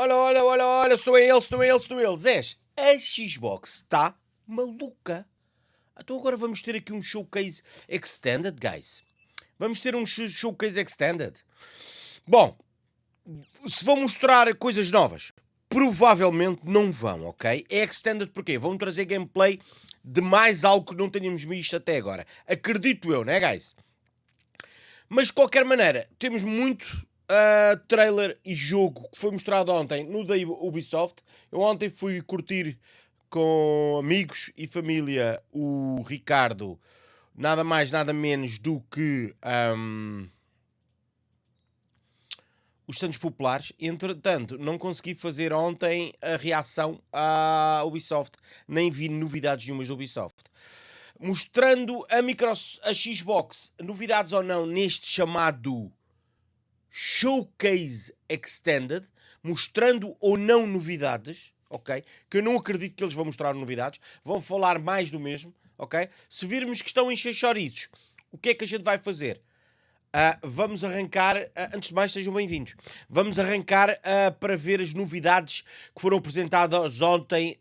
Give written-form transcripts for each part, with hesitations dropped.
Olha, são eles. A Xbox está maluca. Então agora vamos ter aqui um showcase extended, guys. Vamos ter um showcase extended. Bom, se vão mostrar coisas novas, provavelmente não vão, ok? É extended porquê? Vão trazer gameplay de mais algo que não tenhamos visto até agora. Acredito eu, né, guys? Mas de qualquer maneira, temos muito trailer e jogo que foi mostrado ontem no da Ubisoft. Eu ontem fui curtir com amigos e família o Ricardo, nada mais, nada menos do que os Santos Populares. Entretanto, não consegui fazer ontem a reação à Ubisoft, nem vi novidades nenhumas da Ubisoft. Mostrando a Xbox, novidades ou não, neste chamado Showcase Extended, mostrando ou não novidades, ok? Que eu não acredito que eles vão mostrar novidades, vão falar mais do mesmo, ok? Se virmos que estão a encher chouriços, o que é que a gente vai fazer? Vamos arrancar, antes de mais sejam bem-vindos, vamos arrancar para ver as novidades que foram apresentadas ontem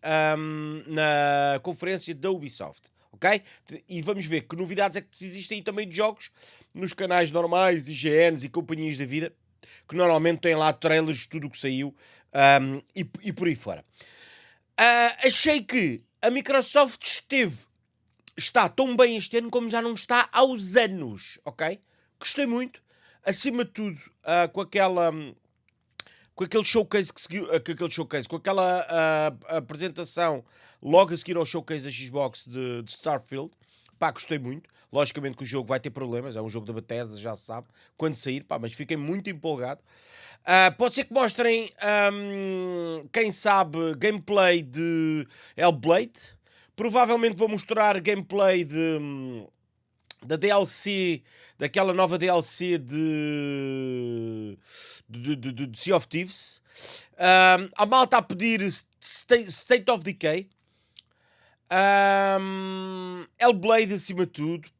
na conferência da Ubisoft, ok? E vamos ver que novidades é que existem aí também de jogos nos canais normais, IGNs e companhias da vida, que normalmente têm lá trailers de tudo o que saiu e por aí fora. Achei que a Microsoft está tão bem este ano como já não está há uns anos, ok? Gostei muito, acima de tudo, com aquele showcase que seguiu, com aquela apresentação logo a seguir ao showcase da Xbox de Starfield. Pá, gostei muito. Logicamente que o jogo vai ter problemas, é um jogo da Bethesda, já se sabe, quando sair, pá, mas fiquei muito empolgado. Pode ser que mostrem, quem sabe, gameplay de Hellblade. Provavelmente vou mostrar gameplay da DLC, daquela nova DLC de Sea of Thieves. A malta a pedir State of Decay. Hellblade acima de tudo.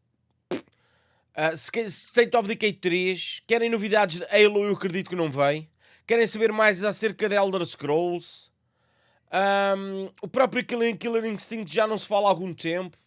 State of Decay 3. Querem novidades de Halo? Eu acredito que não vem. Querem saber mais acerca de Elder Scrolls. O próprio Killer Instinct já não se fala há algum tempo.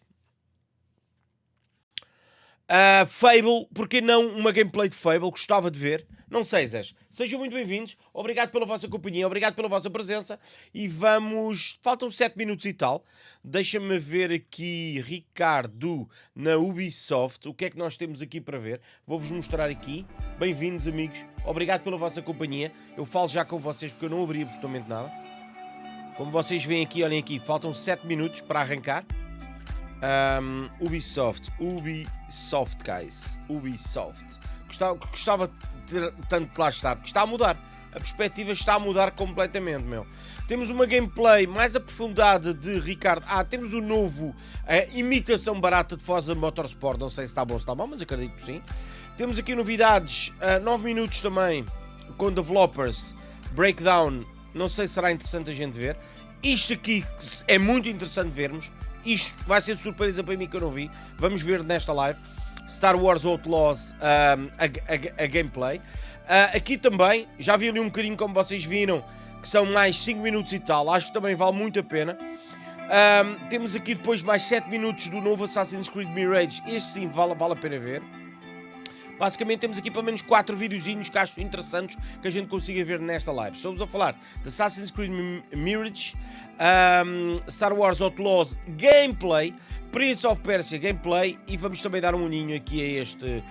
Fable, porque não uma gameplay de Fable? Gostava de ver. Não sei, Zé. Sejam muito bem-vindos. Obrigado pela vossa companhia, obrigado pela vossa presença. E vamos... Faltam 7 minutos e tal. Deixa-me ver aqui, Ricardo, na Ubisoft. O que é que nós temos aqui para ver? Vou-vos mostrar aqui. Bem-vindos, amigos. Obrigado pela vossa companhia. Eu falo já com vocês porque eu não abri absolutamente nada. Como vocês veem aqui, olhem aqui. Faltam 7 minutos para arrancar. Ubisoft, guys. Ubisoft. Gostava de ter tanto de lá estar, porque está a mudar. A perspectiva está a mudar completamente, meu. Temos uma gameplay mais aprofundada de Ricardo. Temos o novo imitação barata de Forza Motorsport. Não sei se está bom ou se está mal, mas acredito que sim. Temos aqui novidades, 9 minutos também, com developers, breakdown. Não sei se será interessante a gente ver. Isto aqui é muito interessante vermos. Isto vai ser de surpresa para mim que eu não vi. Vamos ver nesta live. Star Wars Outlaws, a gameplay. Aqui também, já vi ali um bocadinho como vocês viram, que são mais 5 minutos e tal. Acho que também vale muito a pena. Temos aqui depois mais 7 minutos do novo Assassin's Creed Mirage. Este sim vale a pena ver. Basicamente temos aqui pelo menos 4 videozinhos que acho interessantes que a gente consiga ver nesta live. Estamos a falar de Assassin's Creed Mirage, Star Wars Outlaws gameplay, Prince of Persia gameplay e vamos também dar um olhinho aqui a este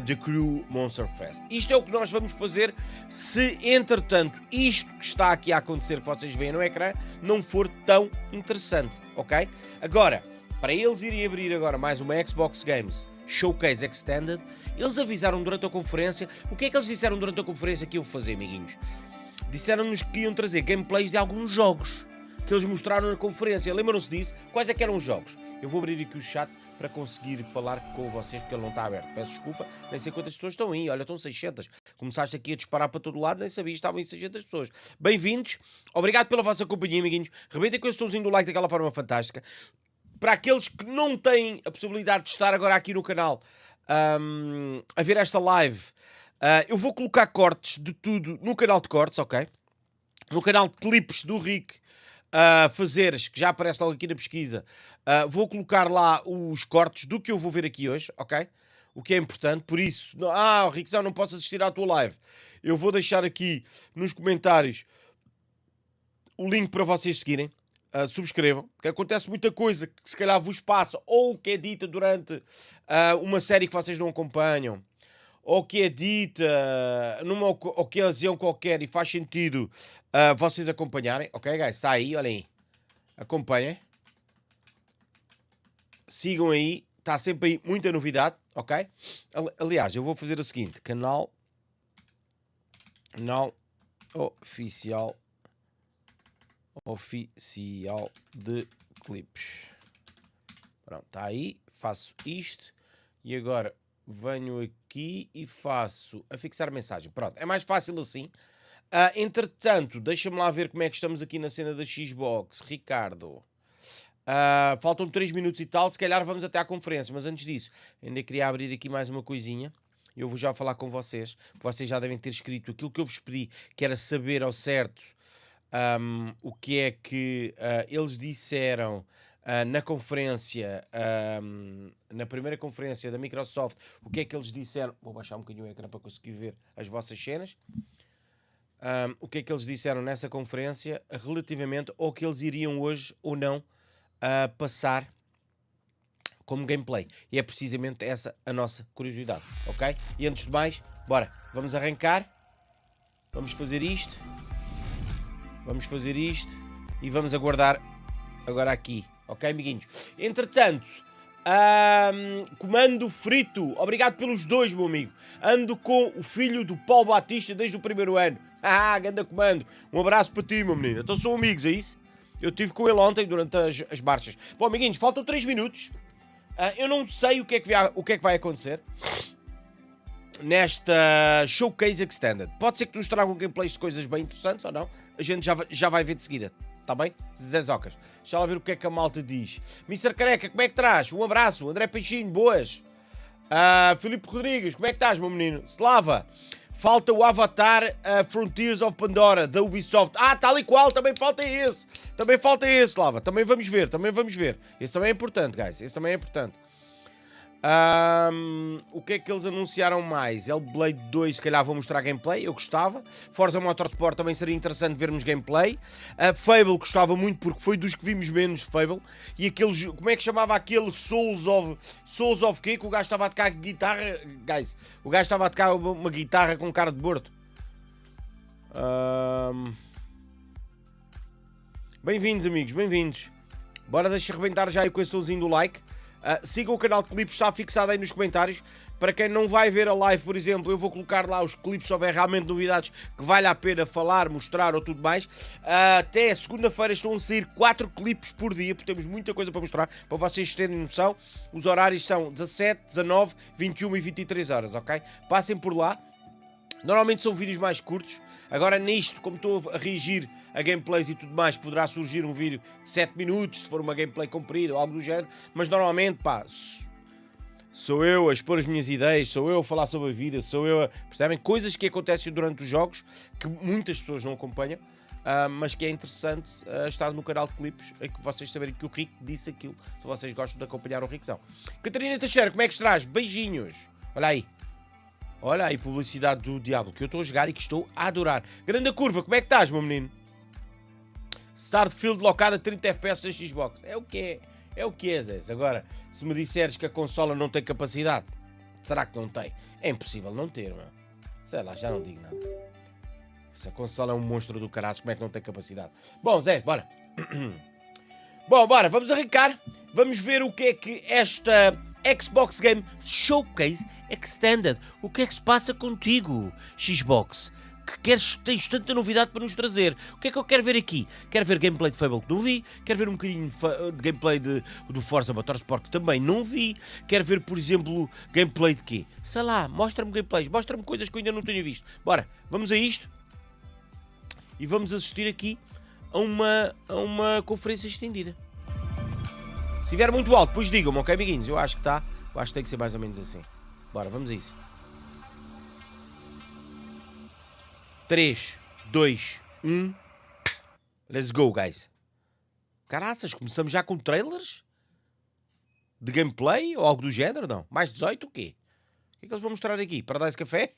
The Crew Motorfest. Isto é o que nós vamos fazer se, entretanto, isto que está aqui a acontecer, que vocês veem no ecrã, não for tão interessante, ok? Agora, para eles irem abrir agora mais uma Xbox Games Showcase Extended, eles avisaram durante a conferência. O que é que eles disseram durante a conferência que iam fazer, amiguinhos? Disseram-nos que iam trazer gameplays de alguns jogos que eles mostraram na conferência. Lembram-se disso? Quais é que eram os jogos? Eu vou abrir aqui o chat para conseguir falar com vocês, porque ele não está aberto. Peço desculpa, nem sei quantas pessoas estão aí. Olha, estão 600. Começaste aqui a disparar para todo lado, nem sabia que estavam em 600 pessoas. Bem-vindos. Obrigado pela vossa companhia, amiguinhos. Rebentem com esse somzinho do like daquela forma fantástica. Para aqueles que não têm a possibilidade de estar agora aqui no canal a ver esta live, eu vou colocar cortes de tudo no canal de cortes, ok? no canal de clipes do RicFazeres, que já aparece logo aqui na pesquisa, vou colocar lá os cortes do que eu vou ver aqui hoje, ok? O que é importante, por isso... Riczão, não posso assistir à tua live. Eu vou deixar aqui nos comentários o link para vocês seguirem. Subscrevam, que acontece muita coisa que se calhar vos passa, ou que é dita durante uma série que vocês não acompanham, ou que é dita numa ocasião qualquer e faz sentido vocês acompanharem. Ok, guys? Está aí, olhem aí. Acompanhem. Sigam aí. Está sempre aí muita novidade, ok? Aliás, eu vou fazer o seguinte. Canal oficial de clipes. Pronto, está aí. Faço isto. E agora venho aqui e faço a fixar mensagem. Pronto, é mais fácil assim. Entretanto, deixa-me lá ver como é que estamos aqui na cena da Xbox. Ricardo. Faltam 3 minutos e tal. Se calhar vamos até à conferência. Mas antes disso, ainda queria abrir aqui mais uma coisinha. Eu vou já falar com vocês. Vocês já devem ter escrito aquilo que eu vos pedi, que era saber ao certo o que é que eles disseram na conferência, na primeira conferência da Microsoft. O que é que eles disseram? Vou baixar um bocadinho o ecrã para conseguir ver as vossas cenas. O que é que eles disseram nessa conferência relativamente ao que eles iriam hoje ou não passar como gameplay. E é precisamente essa a nossa curiosidade, ok? E antes de mais, bora, vamos arrancar. Vamos fazer isto. Vamos fazer isto. E vamos aguardar agora aqui, ok, amiguinhos? Entretanto, comando frito. Obrigado pelos 2, meu amigo. Ando com o filho do Paulo Batista desde o primeiro ano. Ganda comando. Um abraço para ti, meu menino. Então são amigos, é isso? Eu estive com ele ontem durante as marchas. Bom, amiguinhos, faltam 3 minutos. Eu não sei o que é que vai acontecer nesta Showcase Extended. Pode ser que nos tragam gameplays de coisas bem interessantes ou não. A gente já vai ver de seguida. Está bem? Zé Zocas. Deixa lá ver o que é que a malta diz. Mr. Careca, como é que traz? Um abraço. André Peixinho, boas. Filipe Rodrigues, como é que estás, meu menino? Slava. Falta o Avatar Frontiers of Pandora, da Ubisoft. Tal e qual, também falta esse. Também falta esse, Lava. Também vamos ver. Esse também é importante, guys. Esse também é importante. O que é que eles anunciaram mais? Hellblade 2, se calhar vou mostrar gameplay. Eu gostava. Forza Motorsport também seria interessante vermos gameplay. Fable gostava muito porque foi dos que vimos menos de Fable. E aqueles, como é que chamava aquele Souls of quê? Que o gajo estava a tocar guitarra. Guys, o gajo estava a tocar uma guitarra com cara de bordo. Bem-vindos, amigos, bem-vindos. Bora deixar arrebentar já aí com esse somzinho do like. Sigam o canal de clipes, está fixado aí nos comentários. Para quem não vai ver a live, por exemplo, eu vou colocar lá os clipes se houver realmente novidades que vale a pena falar, mostrar ou tudo mais. Até segunda-feira estão a sair 4 clipes por dia, porque temos muita coisa para mostrar, para vocês terem noção. Os horários são 17, 19, 21 e 23 horas, ok? Passem por lá. Normalmente são vídeos mais curtos. Agora nisto, como estou a reagir a gameplays e tudo mais, poderá surgir um vídeo de 7 minutos, se for uma gameplay comprida ou algo do género. Mas normalmente, pá, sou eu a expor as minhas ideias, sou eu a falar sobre a vida, sou eu a... Percebem? Coisas que acontecem durante os jogos, que muitas pessoas não acompanham, mas que é interessante estar no canal de clipes, em que vocês saberem que o Rick disse aquilo, se vocês gostam de acompanhar o Rickzão. Catarina Teixeira, como é que estás? Beijinhos. Olha aí. Olha aí, publicidade do Diablo, que eu estou a jogar e que estou a adorar. Grande curva, como é que estás, meu menino? Starfield locado a 30 FPS da Xbox. É o que é, Zé. Agora, se me disseres que a consola não tem capacidade, será que não tem? É impossível não ter, meu. Sei lá, já não digo nada. Se a consola é um monstro do caralho, como é que não tem capacidade? Bom, Zé, bora. Bom, bora, vamos arrancar. Vamos ver o que é que esta Xbox Game Showcase Extended. O que é que se passa contigo, Xbox? Que tens tanta novidade para nos trazer. O que é que eu quero ver aqui? Quero ver gameplay de Fable que não vi. Quero ver um bocadinho de gameplay do Forza Motorsport que também não vi. Quero ver, por exemplo, gameplay de quê? Sei lá, mostra-me gameplays. Mostra-me coisas que eu ainda não tenho visto. Bora, vamos a isto. E vamos assistir aqui a uma conferência estendida. Se estiver muito alto, depois digam-me, ok, amiguinhos? Eu acho que está. Eu acho que tem que ser mais ou menos assim. Bora, vamos a isso. 3, 2, 1 Let's go, guys. Caraças, começamos já com trailers? De gameplay ou algo do género? Não. Mais 18 o quê? O que é que eles vão mostrar aqui? Paradise Café?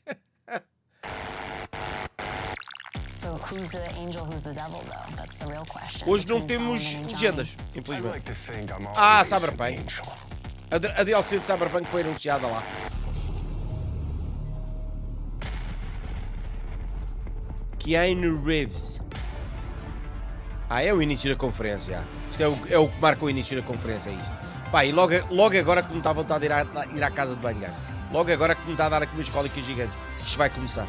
Hoje não temos legendas, infelizmente. Ah, Cyberpunk. A DLC de Cyberpunk foi anunciada lá. Keanu Reeves. Ah, é o início da conferência. Isto é o que marca o início da conferência, é isto. Pá, e logo agora que me está a vontade de ir à casa de banho, guys. Logo agora que me está a dar aqui uma escólica gigante. Isto vai começar.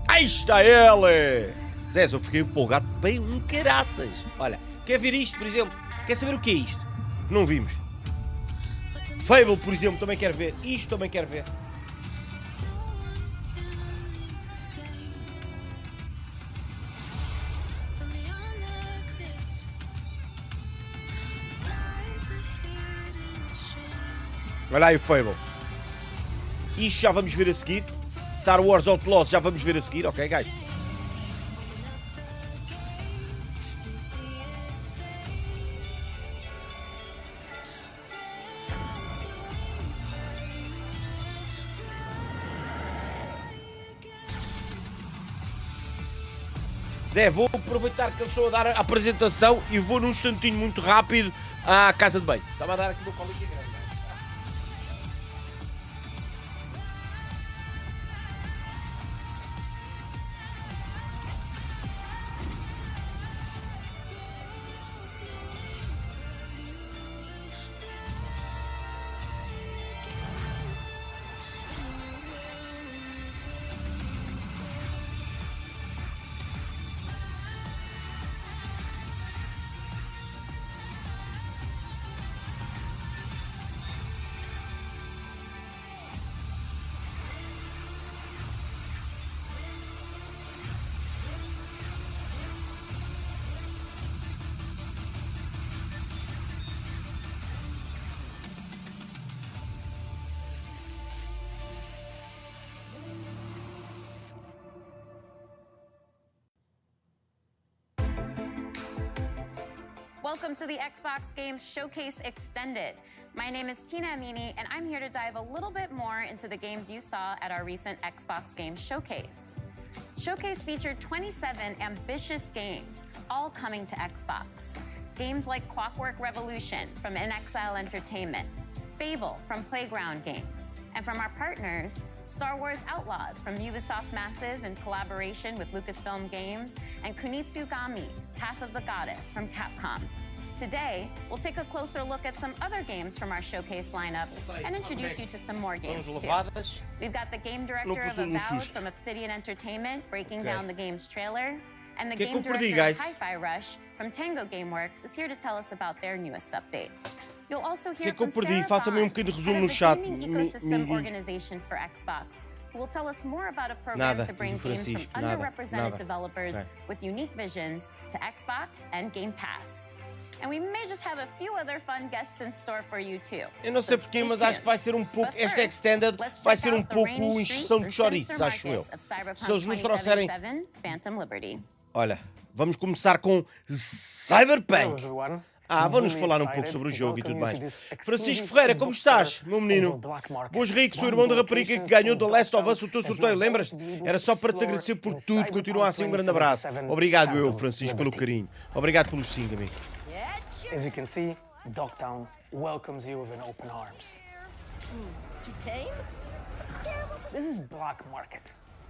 Aí está ele! Zé, eu fiquei empolgado bem um caraças. Olha, quer ver isto, por exemplo? Quer saber o que é isto? Não vimos. Fable, por exemplo, também quero ver. Isto também quero ver. Olha aí o Fable. Isto já vamos ver a seguir. Star Wars Outlaws já vamos ver a seguir, ok, guys? Zé, vou aproveitar que eles estão a dar a apresentação e vou num instantinho muito rápido à casa de banho. Estava a dar aqui no colo grande. Welcome to the Xbox Games Showcase Extended. My name is Tina Amini, and I'm here to dive a little bit more into the games you saw at our recent Xbox Games Showcase. Showcase featured 27 ambitious games, all coming to Xbox. Games like Clockwork Revolution from In Exile Entertainment, Fable from Playground Games, and from our partners, Star Wars Outlaws from Ubisoft Massive in collaboration with Lucasfilm Games, and Kunitsugami, Path of the Goddess from Capcom. Today, we'll take a closer look at some other games from our showcase lineup and introduce you to some more games too. We've got the game director of Avowed from Obsidian Entertainment breaking down the game's trailer, and the game director of Hi-Fi Rush from Tango Gameworks is here to tell us about their newest update. You'll also hear from Sarah Bond, head of the Gaming Ecosystem Organization for Xbox, who will tell us more about a program to bring games from underrepresented developers with unique visions to Xbox and Game Pass. And we may just have a few other fun guests in store for you too. Eu não sei porquê, mas acho que vai ser um pouco, esta Extended vai ser um pouco injeção de chouriços, acho eu. Se eles nos trouxerem... Olha, vamos começar com Cyberpunk. Vamos falar um pouco sobre o jogo e tudo mais. Francisco Ferreira, como estás, meu menino? Boas Rico, sou irmão da rapariga que ganhou do Last of Us o teu sorteio, lembras-te? Era só para te agradecer por tudo, continua assim, um grande abraço. Obrigado eu, Francisco, pelo carinho. Obrigado pelos 5, amigo. As you can see, Dogtown welcomes you with an open arms. Too tame? This is Black Market,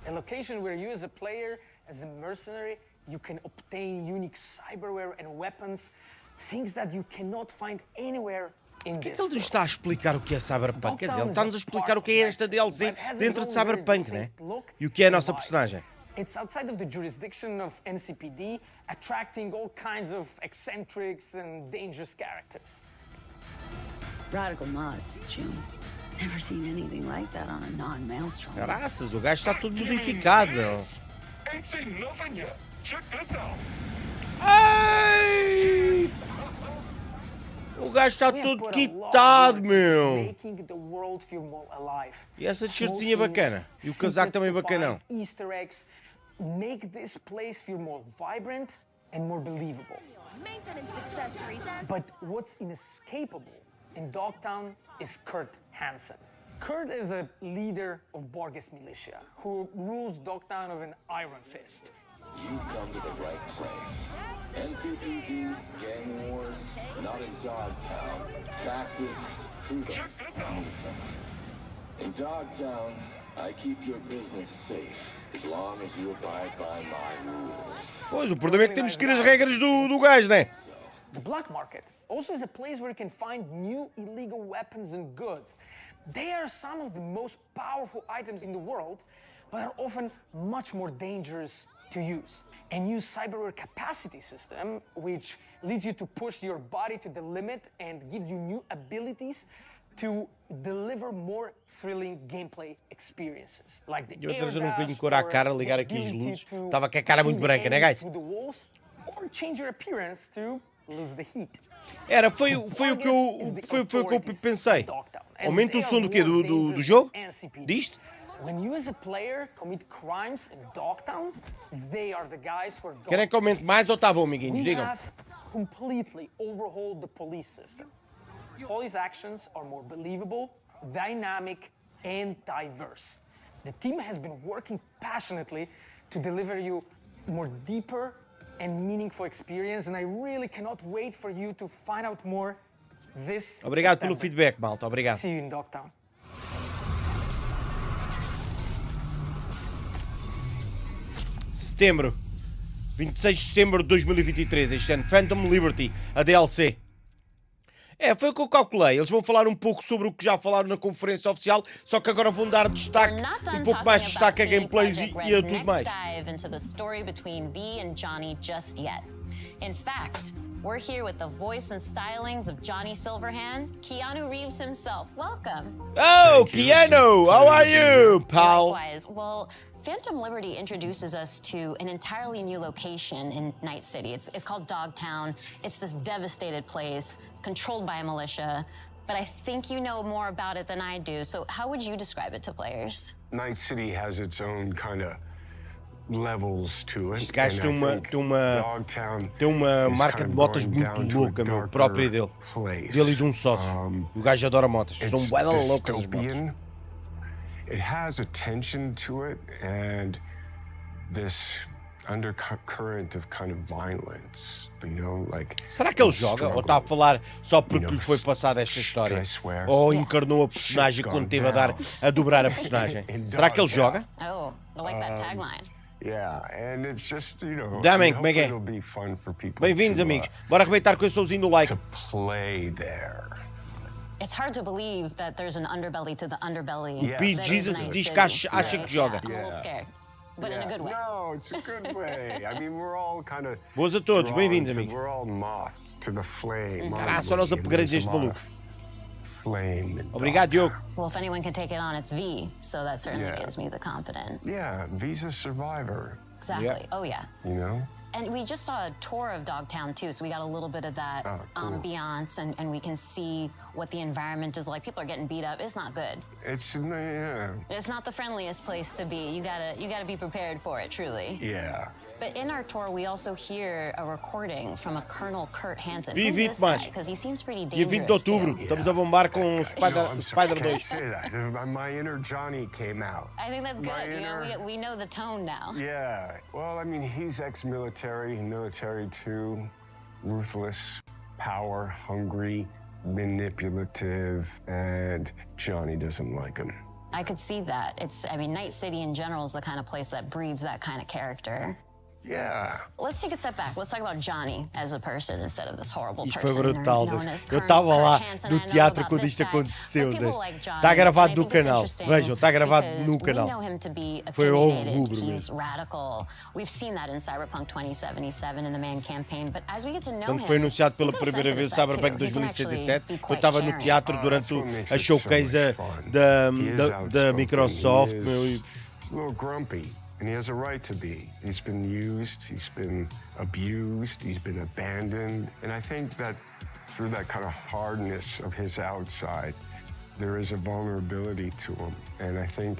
a location where you as a player, as a mercenary, you can obtain unique cyberware and weapons, things that you cannot find anywhere in this world. Ele nos está a explicar o que é Cyberpunk, quer dizer, ele está-nos a explicar o que é esta DLC dentro de Cyberpunk, né? E o que é a nossa personagem. It's outside of the jurisdiction of NCPD, attracting all kinds of eccentrics and dangerous characters. Radical mods, June. Never seen anything like that on a non-maelstrom. Graças, o gajo está tudo modificado, meu. Ain't seen nothing yet. Check this out. Ai! O gajo está We have todo put a lot of quitado, work meu. making the world feel more alive. E essa Small t-shirtzinha scenes, bacana. E o casaco secrets também to bacanão. find, Easter eggs make this place feel more vibrant and more believable. Maintenance accessories and But what's inescapable in Dogtown is Kurt Hansen. Kurt is a leader of Borges militia who rules Dogtown with an iron fist. You've come to the right place. NCPD, gang wars, not in Dogtown. Taxes, who the In Dogtown, I keep your business safe as long as you abide by my rules. Pois, o problema é que temos de seguir as regras do gajo, né? The black market also is a place where you can find new illegal weapons and goods. They are some of the most powerful items in the world, but are often much more dangerous to use. A new cyberware capacity system, which leads you to push your body to the limit and gives you new abilities to deliver more thrilling gameplay experiences. Like the Eu vou trazer air bocadinho de dash cor à or cara, ligar the aqui as ability luzes. to Estava com a cara muito see the branca, né, enemies guys? through the walls, or change your appearance to lose the heat. Foi o que eu pensei. Aumenta o som do quê? Do jogo? Disto? When you as a player commit crimes in Dogtown, they are the guys who are going. Querem que aumente mais ou tá bom, amiguinhos? We Digam. have completely overhauled the police system. Police actions are more believable, dynamic, and diverse. The team has been working passionately to deliver you more deeper and meaningful experience, and I really cannot wait for you to find out more this Obrigado pelo September. feedback, malta. Obrigado. See you in Dogtown. Setembro. 26 de setembro de 2023. Este ano, Phantom Liberty, a DLC. Foi o que eu calculei. Eles vão falar um pouco sobre o que já falaram na conferência oficial, só que agora vão dar destaque, um pouco mais de destaque a gameplays e a tudo mais. Dive into the story between V and Johnny just yet. In fact, we're here with the voice and stylings of Johnny Silverhand, Keanu Reeves himself. Welcome. Oh, Keanu, how are you, pal? Likewise. Well, Phantom Liberty introduces us to an entirely new location in Night City. It's called Dogtown. It's this devastated place. It's controlled by a militia. But I think you know more about it than I do. So how would you describe it to players? Night City has its own kind of levels to it. Este gajo and I think Dogtown tem uma is marca kind de of motas going muito down to a louca, meu, darker própria dele. place. Dele e de um sócio. O gajo adora motas. São It's bué de loucas as motas. dystopian. It has a tension to it and this undercurrent of kind of violence, you know, like. Será que ele joga ou está a falar só porque lhe foi passada esta história? Ou encarnou a personagem quando esteve a dobrar a personagem? Será que ele joga? Oh, I like that tagline. Yeah, and it's just, you know, Damn, hopefully Miguel. it'll be fun for people Bem-vindos, to, amigos. Bora arrebentar com esse somzinho do like. to play there. It's hard to believe that there's an underbelly to the underbelly. Yeah. Pete that is Jesus Night diz City, que acha right? que joga. I'm a little scared, but in a good way. No, it's a good way. I mean, we're all kind of. Boas a todos, bem-vindos, amigos. We're all moths to the flame. Caralho, só nós upgrades deste maluco. Flame. and Obrigado, Diogo. Well, if anyone can take it on, it's V, so that certainly Yeah. gives me the confidence. Yeah, Visa survivor. Exactly. Yeah. Oh, yeah. You know. And we just saw a tour of Dogtown, too, so we got a little bit of that Oh, cool. ambiance, and we can see what the environment is like. People are getting beat up. It's not good. It's yeah. It's not the friendliest place to be. You gotta be prepared for it, truly. Yeah. But in our tour, we also hear a recording from a Colonel Kurt Hansen. Dia Who's 20 this mais. guy? Because he seems pretty Dia 20 de dangerous, outubro. too. Estamos a bombar com No, I'm sorry, Spider I can't 2. say that. My inner Johnny came out. I think that's My good. You know, inner- we know the tone now. Yeah. Well, I mean, he's ex-military, military too, ruthless, power hungry, manipulative, and Johnny doesn't like him. I could see that. Night City in general is the kind of place that breeds that kind of character. Yeah. Let's take a step back. Let's talk about Johnny as a person instead of this horrible Isto person. foi brutal, known Zé. as Eu Colonel estava lá Kurt Hansen. no I know teatro about quando this isto guy, aconteceu, but people Zé. like Johnny, Está gravado and I no think it's canal. interesting Vejam, está gravado because no we canal. know him to be Foi opinionated, horrível he's mesmo. radical. We've seen that in Cyberpunk 2077 in the Man campaign, but as we get to know Quando him, foi anunciado pela he's got a primeira vez sensitive Cyberpunk side too. He can actually 2077, be eu quite estava no caring. teatro Oh, durante that's what makes a it so showcase much fun. da He is outspoken. Microsoft. He is Meu, e a little grumpy, and he has a right to be. He's been used, he's been abused, he's been abandoned, and I think that through that kind of hardness of his outside, there is a vulnerability to him. And I think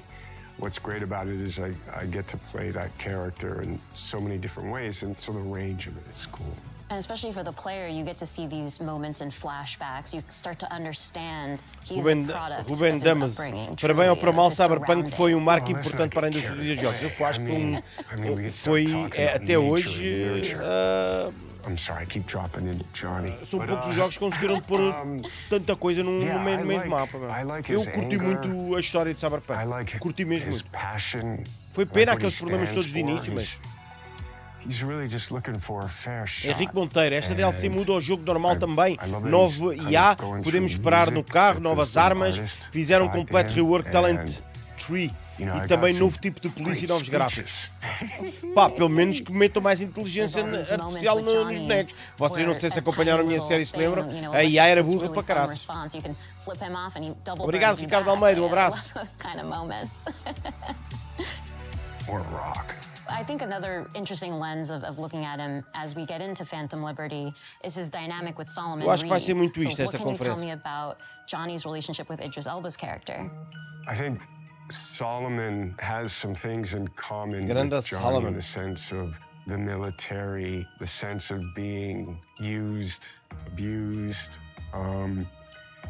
what's great about it is I get to play that character in so many different ways, and so the range of it is cool. And especially for the player, you get to see these moments in flashbacks. You start to understand he's a product of his Damas, upbringing. para bem ou para mal, It's Cyberpunk surrounding. foi marco importante para a indústria dos videojogos. Eu acho que foi até hoje... I'm sorry, I keep dropping into Johnny. São poucos os jogos que conseguiram pôr tanta coisa no mesmo mapa. Eu curti muito a história de Cyberpunk. Curti mesmo muito. Foi pena aqueles problemas todos de início, mas... Henrique Monteiro, esta DLC muda o jogo normal também. Novo IA, podemos esperar no carro, novas armas. Fizeram um completo rework Talent Tree. E também novo tipo de polícia e novos gráficos. Pá, pelo menos que metam mais inteligência artificial nos bonecos. Vocês não sei se acompanharam a minha série, se lembram? A IA era burra para caraças. Obrigado, Ricardo Almeida, um abraço. I think another interesting lens of looking at him as we get into Phantom Liberty is his dynamic with Solomon Reed. Eu acho que vai ser muito isto, esta conferência. conferência. What can you tell me about Johnny's relationship with Idris Elba's character? I think Solomon has some things in common Grande with Johnny Solomon. in the sense of the military, the sense of being used, abused.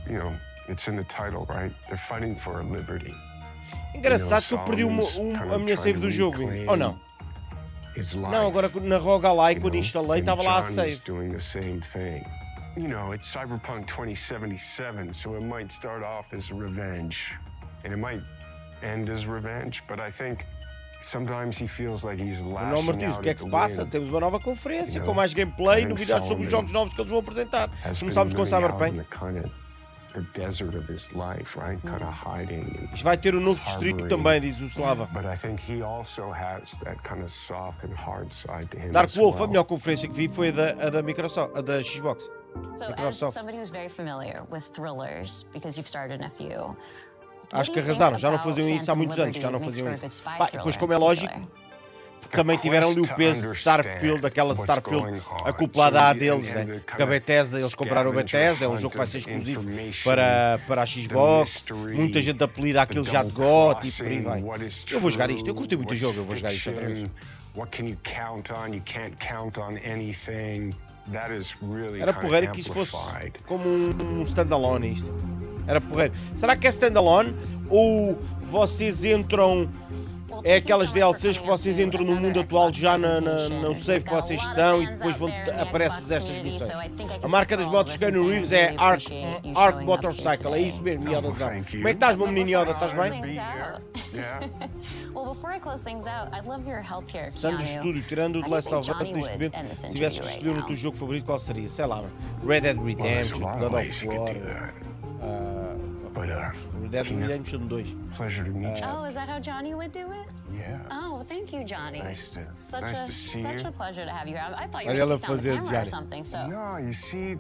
You know, it's in the title, right? They're fighting for a liberty. Engraçado que eu perdi a minha save do jogo, ou não? Não, agora na roguelike, quando instalei, estava lá a save. Doing the same thing. You know, it's Cyberpunk 2077, so it might start off as revenge, and it might end as revenge, but I think sometimes he feels like he's lashing out Martins, o que é que se passa? wind. Temos uma nova conferência com mais gameplay, novidades sobre os jogos novos que eles vão apresentar. Começámos com Cyberpunk. The desert of his life, right? Kind of hiding. Isto vai ter um novo distrito também, diz o Slava. But I think he also has that kind of soft and hard side to him. Dark as Wolf, well. a melhor conferência que vi foi a da Microsoft, a da Xbox. So as somebody who's very familiar with thrillers, because you've started in a few, Acho que arrasaram, já não faziam isso há muitos anos, já não faziam isso. Pá, e depois, como é lógico, também tiveram ali o peso de Starfield, aquela Starfield acoplada à deles, né? Porque a Bethesda, eles compraram a Bethesda, é um jogo que vai ser exclusivo para a Xbox, muita gente apelida aquilo já de GOT e por aí vai. Eu vou jogar isto, eu curti muito o jogo, eu vou jogar isto outra vez. Era porreiro que isso fosse como um standalone isto. Era porreiro. Será que é standalone ou vocês entram... É aquelas DLCs que vocês entram no mundo atual já no save que vocês estão e depois aparecem-vos estas missões. A marca das motos que no Reeves é Arc Motorcycle, é isso mesmo, Iodazão. Como é que estás, meu menino Yoda? Estás bem? Sandro Studio, tirando o The Last of Us neste momento, se tivesses que escolher o teu jogo favorito, qual seria? Sei lá, Red Dead Redemption, God of War... Red Dead Redemption 2. Pleasure to meet you. Oh, is that how Johnny would do it? Yeah. Oh, thank you, Johnny. Nice to see Such you. a pleasure to have you around. I thought you Olha were ela going to fazer, take down the camera or Johnny. something, so... No, you see,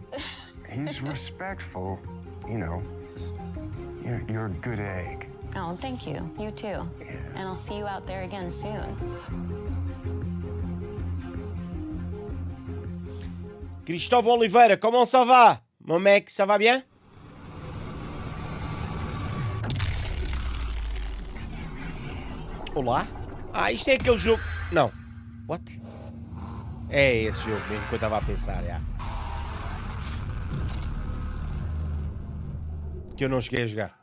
he's respectful. You know, you're a good egg. Oh, thank you. You too. Yeah. And I'll see you out there again soon. Cristóvão Oliveira, comment ça va? Mon mec, ça va bien? Olá? Ah, isto é aquele jogo... Não. What? É esse jogo mesmo que eu estava a pensar, já. Que eu não cheguei a jogar.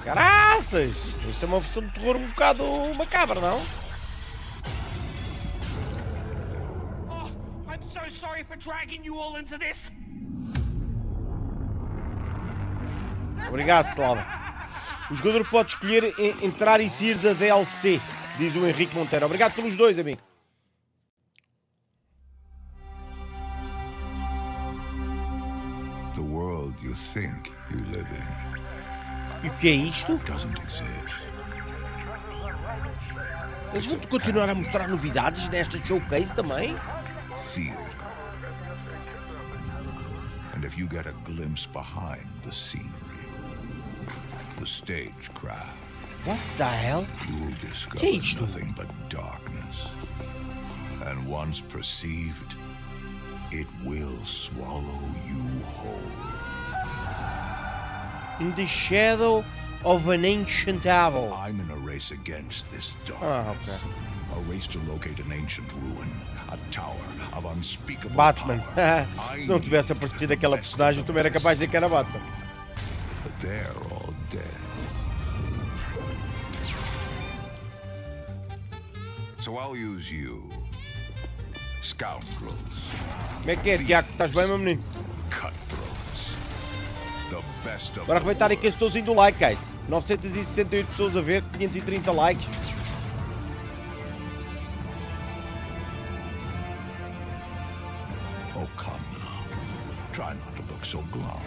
Caraças! Isto é uma versão de terror um bocado macabra, não? I'm so sorry for dragging you all into this. Obrigado, Slava. O jogador pode escolher entrar e sair da DLC, diz o Henrique Monteiro. Obrigado pelos dois, amigo. The world you think you live in E o que é isto? doesn't exist. Eles vão continuar a mostrar novidades nesta showcase também? Theater. And if you get a glimpse behind the scenery, the stagecraft, What the hell? you'll discover Que é isto? nothing but darkness. And once perceived, It will swallow you whole. In the shadow of an ancient owl. I'm in a race against this darkness. Ah, ok. A race to locate an ancient ruin, a tower of unspeakable Batman. power. Se não tivesse aparecido aquela personagem, eu também era capaz de dizer que era Batman. But they're all dead. So I'll use you. Scoundrels. Como é que é, Tiago? Estás bem, meu menino? Cutthroats. The best of Bora arrebentar aqui esse tozinho do like, guys. 968 pessoas a ver, 530 likes. Oh, come now. Try not to look so glum.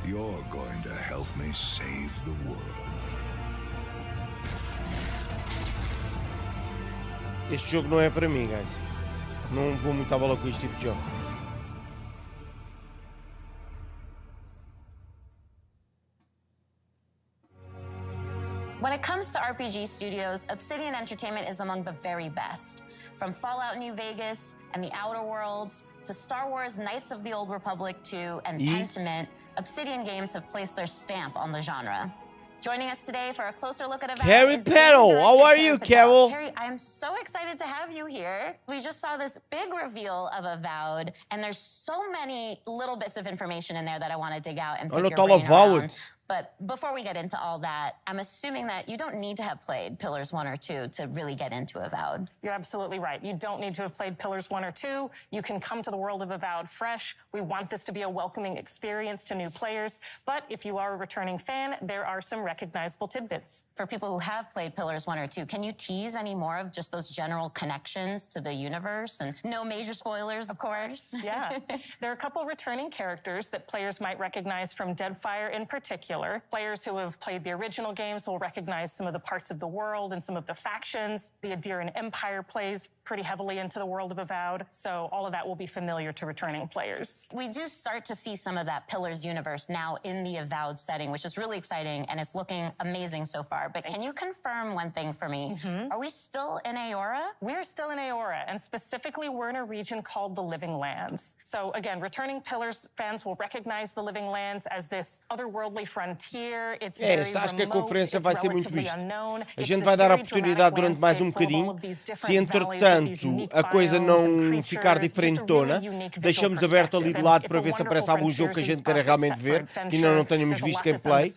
You're going to help me save the world. Este jogo não é para mim, guys. Não vou muito à bola com este tipo de jogo. When it comes to RPG studios, Obsidian Entertainment is among the very best. From Fallout New Vegas and the Outer Worlds to Star Wars Knights of the Old Republic 2 and Pentiment, Obsidian Games have placed their stamp on the genre. Joining us today for a closer look at Avowed Carrie is Petal, game how director are Carrie you, Patel. Carol? Carrie, I'm so excited to have you here. We just saw this big reveal of Avowed, and there's so many little bits of information in there that I want to dig out and pick your brain around. But before we get into all that, I'm assuming that you don't need to have played Pillars 1 or 2 to really get into Avowed. You're absolutely right. You don't need to have played Pillars 1 or 2. You can come to the world of Avowed fresh. We want this to be a welcoming experience to new players. But if you are a returning fan, there are some recognizable tidbits. For people who have played Pillars 1 or 2, can you tease any more of just those general connections to the universe? And no major spoilers, of course. Yeah. There are a couple returning characters that players might recognize from Deadfire in particular. Players who have played the original games will recognize some of the parts of the world and some of the factions. The Adirian Empire plays pretty heavily into the world of Avowed, so all of that will be familiar to returning players. We do start to see some of that Pillars universe now in the Avowed setting, which is really exciting, and it's looking amazing so far. But can you confirm one thing for me? Are we still in Aora? We're still in Aora, and specifically we're in a region called the Living Lands. So again, returning Pillars fans will recognize the Living Lands as this otherworldly frontier. It's very acho que a remote, conferência it's vai ser muito relatively isto. unknown. A gente vai dar a oportunidade durante mais um bocadinho. Se entretanto a coisa não ficar diferentona, deixamos aberto ali de lado para ver se aparece algum jogo que a gente queira realmente ver, que ainda não tenhamos visto gameplay.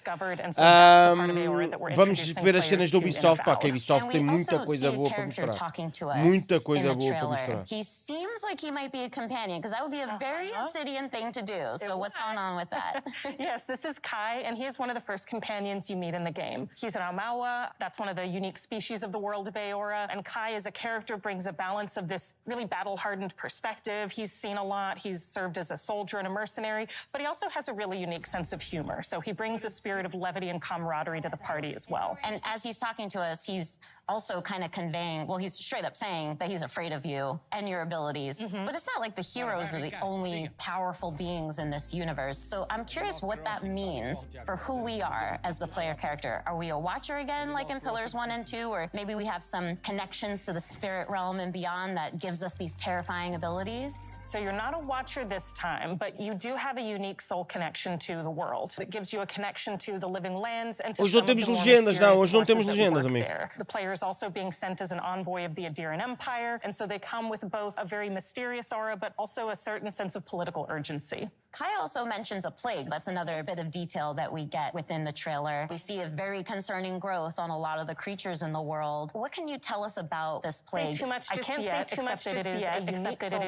Vamos ver as cenas do Ubisoft, pá, que a Ubisoft tem muita coisa boa para mostrar. Muita coisa boa para mostrar. He seems like he might be a companion, because that would be a very Obsidian thing to do. So what's going on with that? Yes, this is Kai, and he's one of the first companions you meet in the game. He's an Amawa. That's one of the unique species of the world of Aora. And Kai, as a character, brings a balance of this really battle-hardened perspective. He's seen a lot. He's served as a soldier and a mercenary, but he also has a really unique sense of humor. So he brings a spirit of levity and camaraderie to the party as well. And as he's talking to us, he's also kind of conveying, well, he's straight up saying that he's afraid of you and your abilities. But it's not like the heroes are the only powerful beings in this universe. So I'm curious what that means for who we are as the player character. Are we a watcher again, like in Pillars 1 and 2? Or maybe we have some connections to the spirit realm and beyond that gives us these terrifying abilities? So you're not a watcher this time, but you do have a unique soul connection to the world. It gives you a connection to the Living Lands and to Hoje some não of temos the more legendas, não. mysterious Hoje não temos forces that legendas, work amigo. there. The player is also being sent as an envoy of the Adirian Empire, and so they come with both a very mysterious aura, but also a certain sense of political urgency. Kai also mentions a plague. That's another bit of detail that we get within the trailer. We see a very concerning growth on a lot of the creatures in the world. What can you tell us about this plague? Too much just yet, except that it is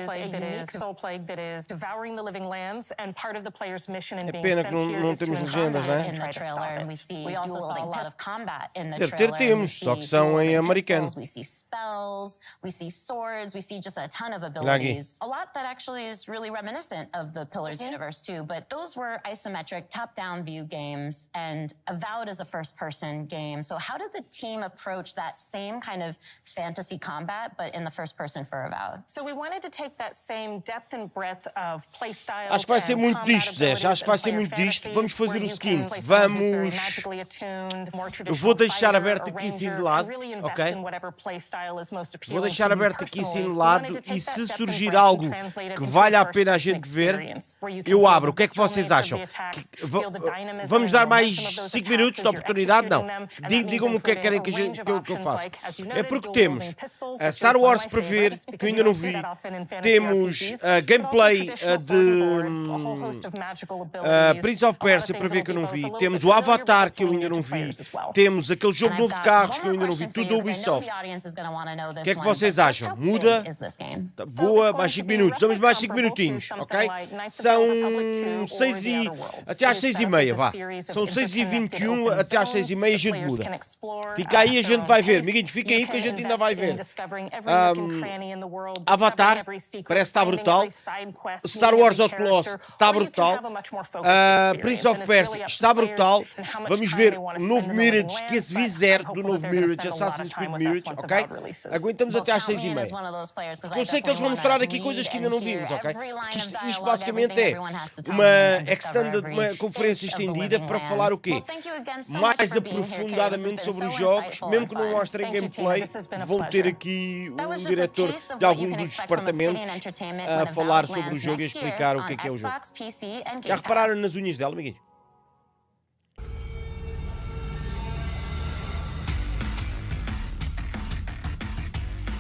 a unique soul plague that is devouring the living lands, and part of the player's mission in being sent here is to encounter it and try to stop it. We also saw a lot of combat in the Ter trailer. temos, só que são em americano. We see spells, we see swords, we see just a ton of abilities. A lot that actually is really reminiscent of the Pillars universe too, but those were isometric top-down view games. games, and Avowed is a first-person game. So how did the team approach that same kind of fantasy combat, but in the first person for Avowed? So we wanted to take that same depth and breadth of play styles. Acho que vai ser muito disto, Zé. Acho que vai ser muito disto. Vamos fazer o seguinte. Vamos... Eu vou deixar aberto aqui assim de lado, ok? Vou deixar aberto aqui assim de lado e se surgir algo que valha a pena a gente ver, eu abro. O que é que vocês acham? Vamos dar mais 5 minutos de oportunidade? Não. Digam-me o que é que querem que eu faça. É porque temos a Star Wars para ver, que eu ainda não vi. Temos gameplay de Prince of Persia para ver que eu não vi. Temos o Avatar que eu ainda não vi. Temos aquele jogo novo de carros que eu ainda não vi. Tudo da Ubisoft. O que é que vocês acham? Muda? Boa, mais 5 minutos. Damos mais 5 minutinhos, ok? São 6 e... até às 6h30, vá. São 6h21, até às 6h30 a gente muda. Fica aí, a gente vai ver. Amiguinhos, fica aí que a gente ainda vai ver. Avatar, parece que está brutal. Star Wars Outlaws está brutal. Prince of Persia está brutal. Vamos ver o novo Mirage, que esse vi zero do novo Mirage, Assassin's Creed Mirage, ok? Aguentamos até às 6h30. Porque eu sei que eles vão mostrar aqui coisas que ainda não vimos, ok? Porque isto basicamente é uma conferência estendida para falar o quê? Mais aprofundadamente sobre os jogos, mesmo que não mostrem gameplay, vão ter aqui um diretor de algum dos departamentos a falar sobre o jogo e a explicar o que é o jogo. Já repararam nas unhas dela, amiguinho?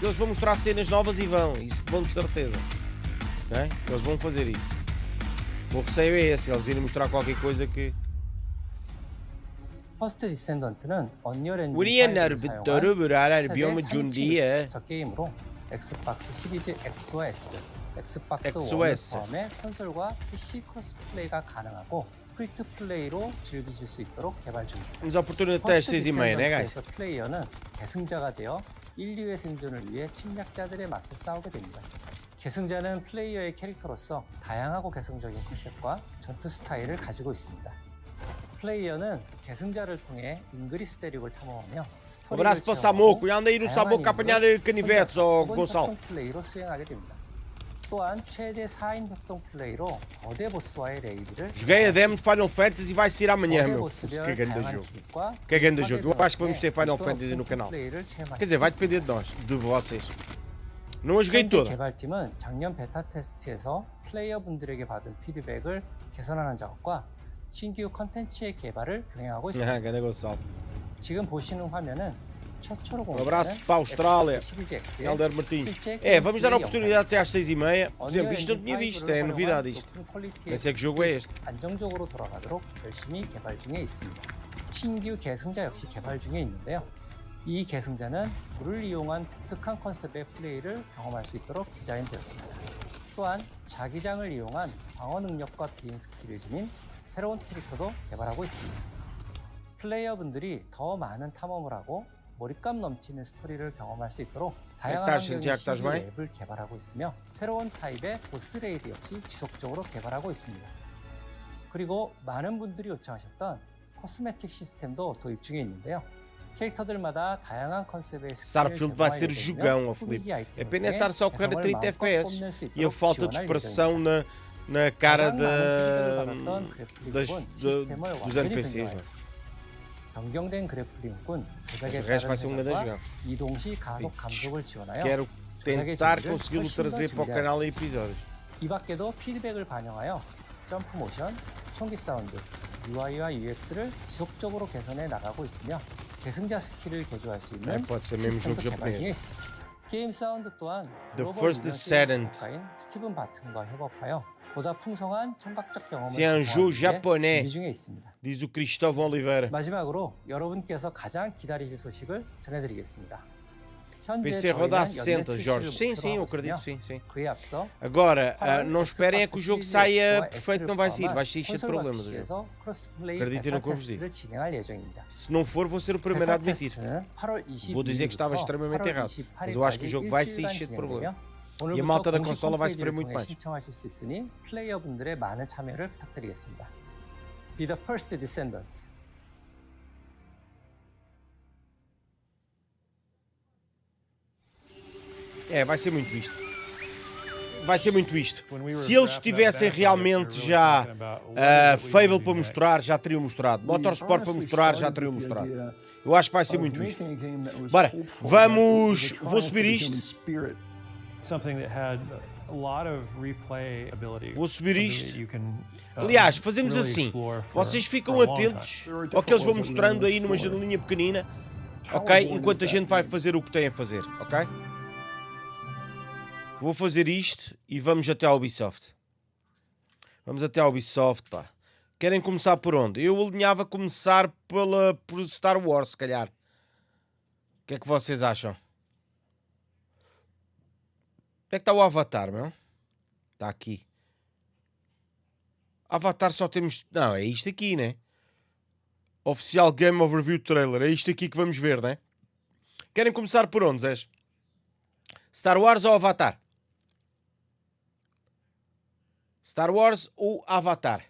Eles vão mostrar cenas novas e vão, isso vão de certeza. Okay? Eles vão fazer isso. O receio é esse, eles irem mostrar qualquer coisa que... 퍼스트 디센던트는 언리얼 엔진 우리의 5를 나를 사용한 비오면 준디에 슈터 게임으로 엑스박스 시리즈 X와 S, 엑스박스 X, 1을 S. 포함해 콘솔과 PC 크로스 플레이가 가능하고 프리투 플레이로 즐기실 수 있도록 개발 중입니다. Temos a oportunidade até às 6h30, né, guys? 디센던트에서 플레이어는 계승자가 되어 인류의 생존을 위해 침략자들의 맞서 싸우게 됩니다. 계승자는 플레이어의 캐릭터로서 다양하고 개성적인 컨셉과 전투 스타일을 가지고 있습니다. 플레이어는 계승자를 통해 잉그리스 대륙을 탐험하며 스토리를 Abraço para o Samuco, e anda aí no Samuco a apanhar canivetes, ó Gonçalo. 플레이로 수행하게 됩니다. 또한 최대 4인 협동 플레이로 거대 보스와의 레이드를 Joguei a demo de Final Fantasy e vai sair amanhã, meu. Que grande jogo. Que grande jogo. Eu acho que vamos ter Final Fantasy no canal. Quer dizer, vai depender de nós, de vocês. Não a joguei toda. 개발팀은 작년 베타 테스트에서 플레이어분들에게 받은 피드백을 개선하는 작업과 신규 컨텐츠의 개발을 병행하고 있습니다. Grande Gonçalo. 지금 보시는 화면은 최초로 공개된 Abraço para a Austrália. 시리즈 X의 Helder Martins. 실제 Vamos dar a 게임플레이 oportunidade até às 6h30. Por exemplo, isto não tinha 언리얼 visto, é novidade isto. 높은 퀄리티의 Nem sei que jogo é este. 안정적으로 돌아가도록 열심히 개발 중에 있습니다. 신규 계승자 역시 개발 중에 있는데요. 이 계승자는 불을 이용한 독특한 컨셉의 플레이를 경험할 수 있도록 디자인되었습니다. 또한 자기장을 이용한 방어 능력과 비행 스킬을 지닌 새로운 캐릭터도 개발하고 있습니다. 플레이어분들이 더 많은 탐험을 하고 몰입감 넘치는 스토리를 경험할 수 있도록 다양한 환경의 신규 맵을 개발하고 있으며 새로운 타입의 보스 레이드 역시 지속적으로 개발하고 있습니다. 그리고 많은 분들이 요청하셨던 코스메틱 시스템도 도입 중에 있는데요. 캐릭터들마다 다양한 컨셉의 Starfield vai ser jogão, ó Filipe. É pena estar só a correr a 30 FPS e a falta de expressão na cara dos NPCs. 변경된 그래플링은 Mas o resto vai ser um grande jogão. 이동 시 가속 감속을 지원하여 Quero tentar consegui-lo trazer para o canal em episódios. 이 밖에도 피드백을 반영하여 점프 모션, 총기 사운드, UI와 UX를 지속적으로 개선해 나가고 있으며 계승자 스킬을 개조할 수 있는 시스템도 개발 중에 있습니다. 게임 사운드 또한 글로벌 유명 작가인 스티븐 바튼과 협업하여 보다 풍성한 청각적 경험을 준비 중에 있습니다. Diz o Cristóvão Oliveira. 마지막으로 여러분께서 가장 기다리실 소식을 전해드리겠습니다. PC roda a 60, Jorge. Sim, eu acredito, sim. Agora, não esperem é que o jogo saia perfeito, não vai sair. Vai sair cheio de problemas. Acreditem no que eu vos digo. Se não for, vou ser o primeiro a admitir. Vou dizer que estava extremamente errado. Mas eu acho que o jogo vai sair cheio de problemas. E a malta da consola vai sofrer muito mais. be the first descendant. Vai ser muito isto. Vai ser muito isto. Se eles tivessem realmente já Fable para mostrar, já teriam mostrado. Motorsport para mostrar, já teriam mostrado. Eu acho que vai ser muito isto. Bora, vamos... Vou subir isto. Vou subir isto. Aliás, fazemos assim. Vocês ficam atentos ao que eles vão mostrando aí numa janelinha pequenina, ok? Enquanto a gente vai fazer o que tem a fazer, ok? Vou fazer isto e vamos até a Ubisoft. Vamos até a Ubisoft, pá. Querem começar por onde? Eu alinhava começar por Star Wars, se calhar. O que é que vocês acham? Onde é que está o Avatar, meu? Está aqui. Avatar só temos... Não, é isto aqui, né? Oficial Game Overview Trailer. É isto aqui que vamos ver, né? Querem começar por onde, Zés? Star Wars ou Avatar? Star Wars ou Avatar?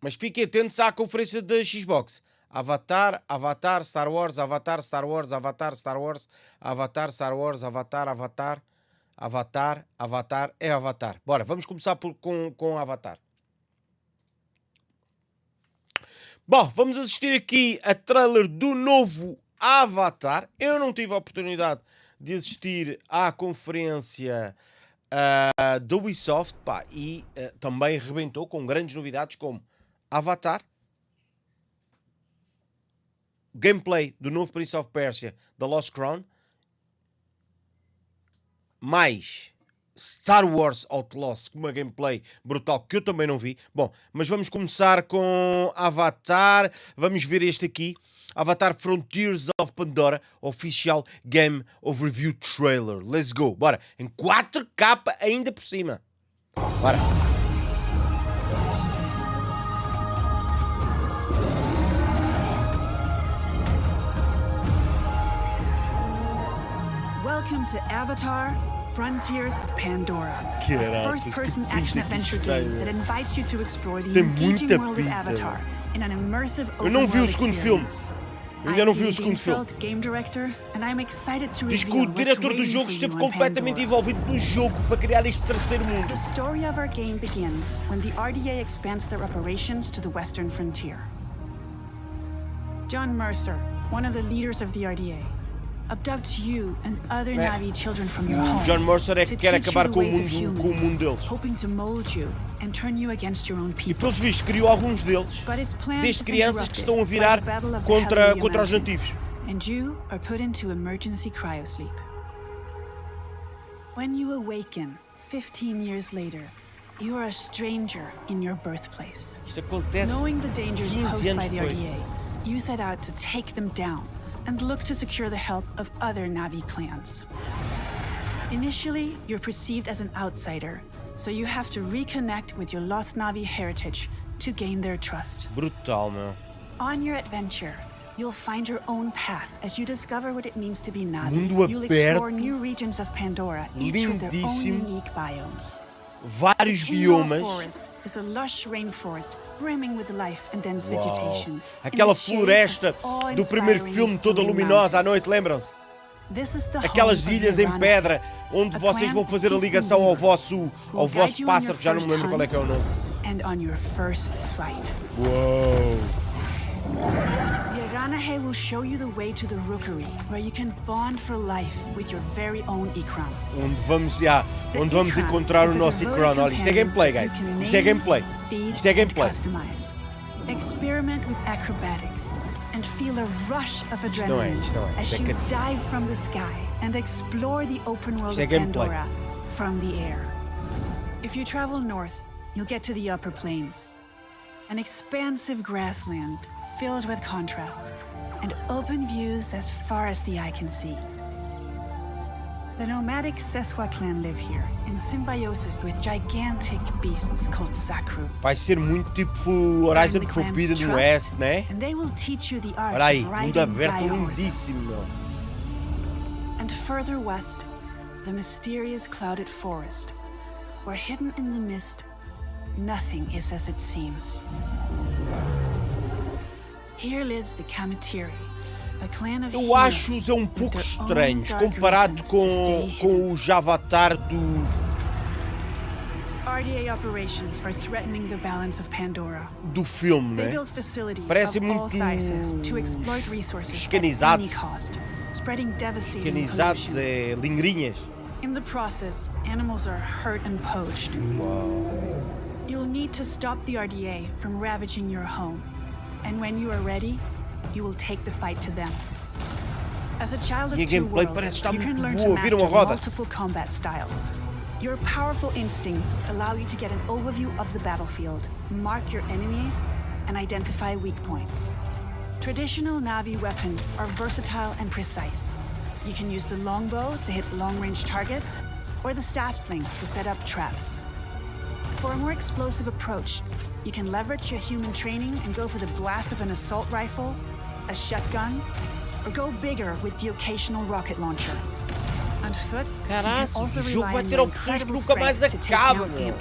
Mas fiquem atentos à conferência da Xbox. Avatar, Avatar, Star Wars, Avatar, Star Wars, Avatar, Star Wars, Avatar, Star Wars, Avatar, Avatar, Avatar, Avatar, é Avatar. Bora, vamos começar com Avatar. Bom, vamos assistir aqui a trailer do novo Avatar. Eu não tive a oportunidade de assistir à conferência da Ubisoft, pá, e também rebentou com grandes novidades como Avatar, gameplay do novo Prince of Persia, The Lost Crown, mais Star Wars Outlaws, com uma gameplay brutal que eu também não vi. Bom, mas vamos começar com Avatar. Vamos ver este aqui, Avatar Frontiers of Pandora, Official Game Overview Trailer. Let's go, bora, em 4K ainda por cima. Bora. Welcome to Avatar Frontiers of Pandora, a first-person action-adventure game that invites you to explore the engaging world of Avatar in an immersive open-world experience. Eu ainda não vi o segundo filme. Diz que o diretor do jogo esteve completamente envolvido no jogo para criar este terceiro mundo. The story of our game begins when the RDA expands their operations to the western frontier. John Mercer, one of the leaders of the RDA, abducts you and other Na'vi children from your home. John Mercer é que quer acabar com o mundo deles. Hoping to mold you and turn you against your own people. E pelos vistos criou alguns deles, desde crianças que estão a virar contra os nativos. And you are put into emergency cryosleep. When you awaken 15 years later, you are a stranger in your birthplace. Isto acontece Knowing the dangers 15 posed anos by the depois. RDA, you set out to take them down and look to secure the help of other Na'vi clans. Initially, you're perceived as an outsider, so you have to reconnect with your lost Na'vi heritage to gain their trust. Brutal, meu. On your adventure, you'll find your own path as you discover what it means to be Na'vi. Mundo You'll aberto, explore new regions of Pandora, each with their own unique biomes. Vários biomas. Forest is a lush rainforest brimming with life and dense vegetation. Aquela floresta do primeiro filme toda luminosa à noite, lembram-se? Aquelas ilhas em pedra onde vocês vão fazer a ligação ao vosso pássaro, que já não me lembro qual é que é o nome. And on your first flight. Uou! Yaranahe will show you the way to the rookery, where you can bond for life with your very own Ikram. Onde vamos encontrar o nosso Ikram. Olha, isto é gameplay, guys. Isto é gameplay. Isto é gameplay. Experiment with acrobatics and feel a rush of adrenaline as you dive from the sky and explore the open world of Pandora from the air. If you travel north, you'll get to the upper plains. An expansive grassland filled with contrasts and open views as far as the eye can see. The nomadic Seswa clan live here in symbiosis with gigantic beasts called Sakru. Vai ser muito tipo Horizon Forbidden West, né? And they will teach you the art Olha aí, of mundo riding aberto dire horses. lindíssimo, meu. And further west, the mysterious clouded forest, where hidden in the mist, nothing is as it seems. Here lives the Kamitiri, a clan of Eu acho-os um pouco estranhos comparado com os Avatar do... RDA operations are threatening the balance of Pandora. Do filme, né? Parecem muito escanizados. Escanizados é lingrinhas. In the process, animals are hurt and poached. Wow. You'll need to stop the RDA from ravaging your home. And when you are ready, you will take the fight to them. As a child of two worlds, you can learn to master multiple combat styles. Your powerful instincts allow you to get an overview of the battlefield, mark your enemies, and identify weak points. Traditional Na'vi weapons are versatile and precise. You can use the longbow to hit long-range targets, or the staff sling to set up traps. For a more explosive approach, you can leverage your human training and go for the blast of an assault rifle, a shotgun, or go bigger with the occasional rocket launcher. On foot, caraças, o jogo vai ter opções que nunca mais acaba, meu.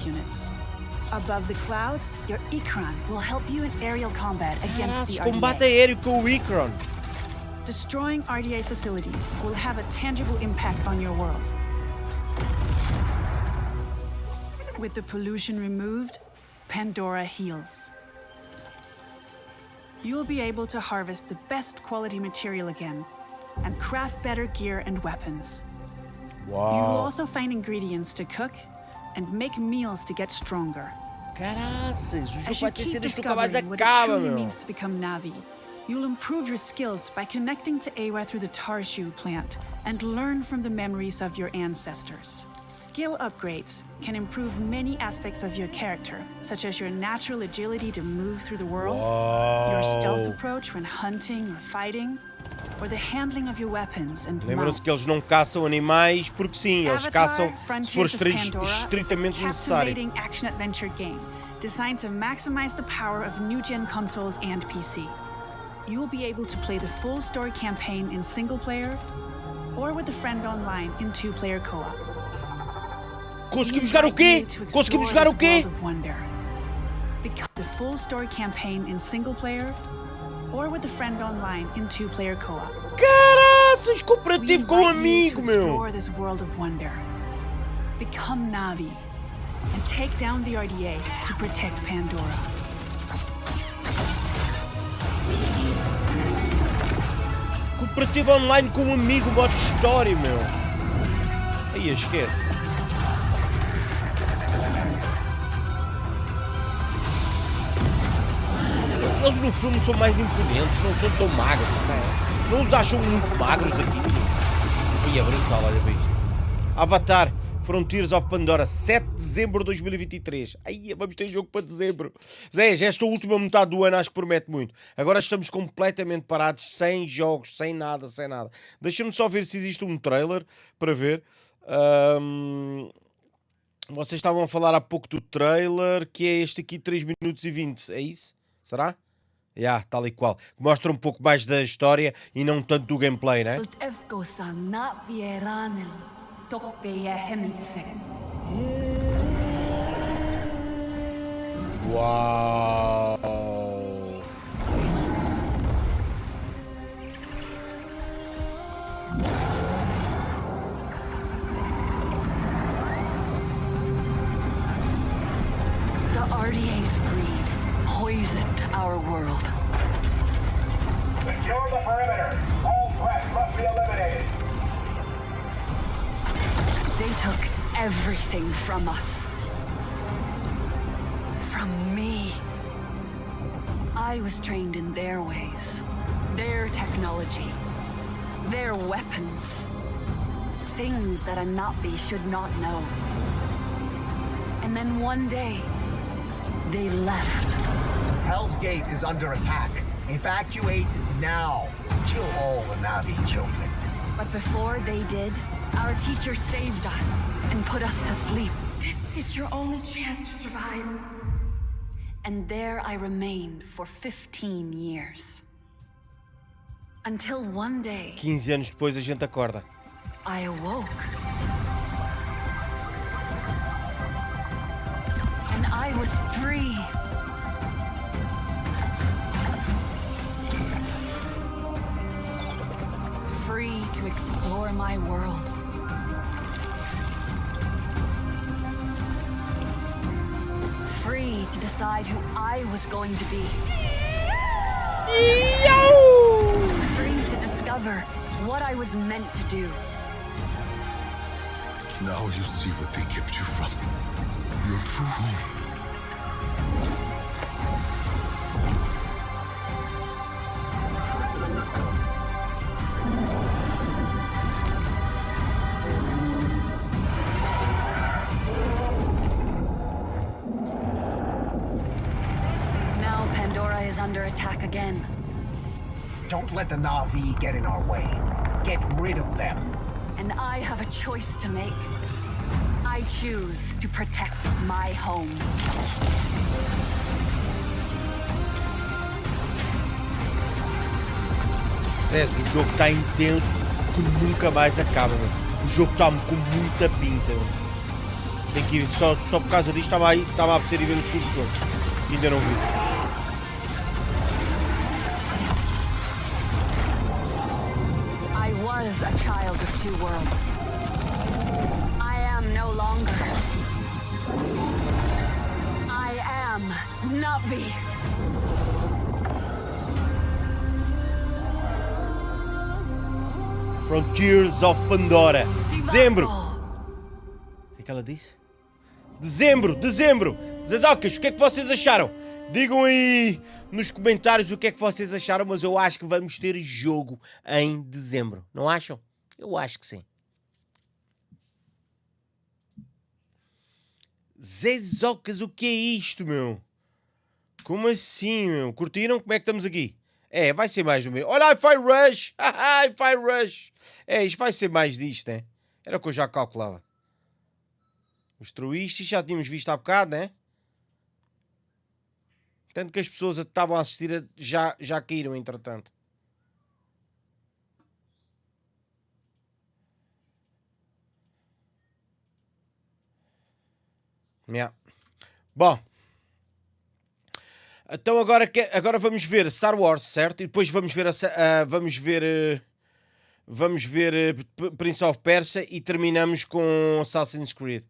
Above the clouds, your Ikran will help you in aerial combat against the RDA. Combate aéreo com o Ikran. Destroying RDA facilities will have a tangible impact on your world. With the pollution removed, Pandora heals. You will be able to harvest the best quality material again and craft better gear and weapons. Wow. You will also find ingredients to cook and make meals to get stronger. Caraças, o jogo As vai you ter keep cenas que nunca mais discovering what it acaba, truly meu. means to become Na'vi, you'll improve your skills by connecting to Awa through the Tarshu plant and learn from the memories of your ancestors. Skill upgrades can improve many aspects of your character, such as your natural agility to move through the world, your stealth approach when hunting or fighting, or the handling of your weapons and Lembram-se que eles não caçam animais porque sim, eles caçam se for estritamente necessário. Captivating action-adventure game designed to maximize the power of new-gen consoles and PC. You will be able to play the full story campaign in single-player or with a friend online in two-player co-op. Conseguimos jogar o quê? Conseguimos jogar o quê? The full story campaign in single-player or with a friend online in two-player co-op. Caraças, cooperativo com um amigo, meu. Explore this world of wonder. Become Na'vi and take down the RDA to protect Pandora. Cooperativo online com um amigo, modo história, meu. Aí, esquece. Eles no filme são mais imponentes, não são tão magros, não é? Não os acham muito magros aqui? Aí é brutal, olha para isto. Avatar, Frontiers of Pandora, 7 de dezembro de 2023. Aí vamos ter jogo para dezembro. Zé, esta última metade do ano acho que promete muito. Agora estamos completamente parados, sem jogos, sem nada, sem nada. Deixa-me só ver se existe um trailer para ver. Vocês estavam a falar há pouco do trailer, que é este aqui, 3 minutos e 20. É isso? Será? Tal e qual. Mostra um pouco mais da história e não tanto do gameplay, né? Uau! The RDA's greed poisoned our world. Secure the perimeter. All threats must be eliminated. They took everything from us. From me. I was trained in their ways, their technology, their weapons. Things that a Na'vi should not know. And then one day, they left. Hell's Gate is under attack. Evacuate now. Kill all the Na'vi children. But before they did, our teacher saved us and put us to sleep. This is your only chance to survive. And there I remained for 15 years. Until one day, 15 anos depois a gente acorda. I awoke. I was free. Free to explore my world. Free to decide who I was going to be. Free to discover what I was meant to do. Now you see what they kept you from. Your true home. Now Pandora is under attack again. Don't let the Na'vi get in our way. Get rid of them. And I have a choice to make. I choose to protect my home. O jogo está intenso que nunca mais acaba, meu. O jogo está com muita pinta, meu. Tem que ir, só por causa disto estava a apetecer e ver o segundo jogo. Ainda não vi. I was a child of two worlds. I am no longer. I am Na'vi. Frontiers of Pandora. Dezembro. O que é que ela disse? Dezembro. Zazocas, o que é que vocês acharam? Digam aí nos comentários o que é que vocês acharam, mas eu acho que vamos ter jogo em dezembro. Não acham? Eu acho que sim. Zezocas, o que é isto, meu? Como assim, meu? Curtiram? Como é que estamos aqui? É, vai ser mais do mesmo. Olha, Hi-Fi Rush! Hi-Fi Rush! É, isto vai ser mais disto, né? Era o que eu já calculava. Mostrou isto e já tínhamos visto há bocado, né? Tanto que as pessoas que estavam a assistir já caíram, entretanto. Yeah. Bom. Então agora vamos ver Star Wars, certo? E depois vamos ver Prince of Persia e terminamos com Assassin's Creed.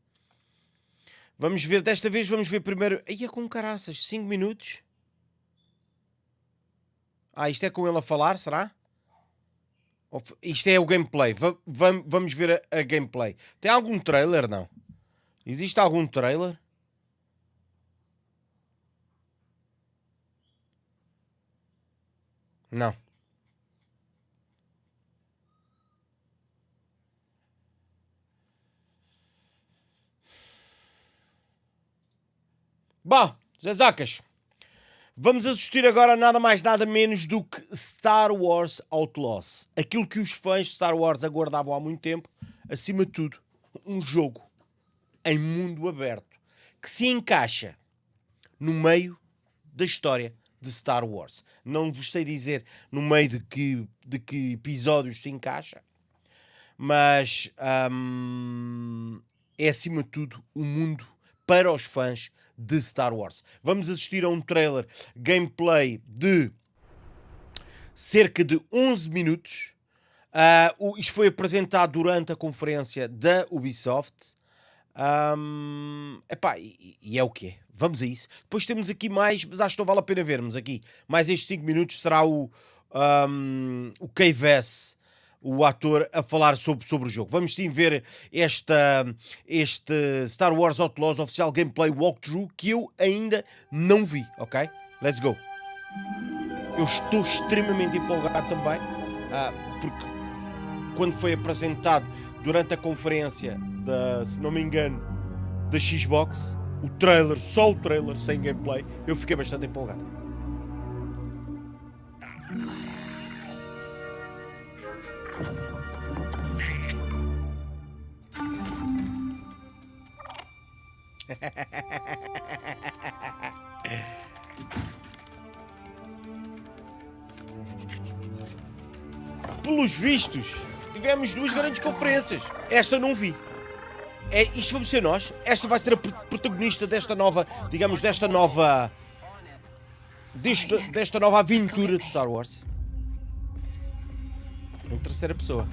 Vamos ver, desta vez vamos ver primeiro... Aí é com caraças, 5 minutos? Ah, isto é com ele a falar, será? Isto é o gameplay. Vamos ver a gameplay. Tem algum trailer? Não. Existe algum trailer? Não. Bom, Zazocas, vamos assistir agora nada mais nada menos do que Star Wars Outlaws. Aquilo que os fãs de Star Wars aguardavam há muito tempo. Acima de tudo, um jogo em mundo aberto que se encaixa no meio da história de Star Wars. Não vos sei dizer no meio de que episódios se encaixa, mas é acima de tudo um mundo para os fãs de Star Wars. Vamos assistir a um trailer gameplay de cerca de 11 minutos. Isto foi apresentado durante a conferência da Ubisoft. E é o que é. Vamos a isso. Depois temos aqui mais, mas acho que não vale a pena vermos aqui. Mais estes 5 minutos será o KVS, o ator, a falar sobre o jogo. Vamos sim ver este Star Wars Outlaws oficial gameplay walkthrough que eu ainda não vi, ok? Let's go. Eu estou extremamente empolgado também, porque quando foi apresentado durante a conferência se não me engano, da Xbox, o trailer, só o trailer, sem gameplay, eu fiquei bastante empolgado. Pelos vistos, tivemos duas grandes conferências. Esta não vi. isto vamos ser nós. Esta vai ser a protagonista desta nova, digamos, desta nova aventura de Star Wars. Em terceira pessoa.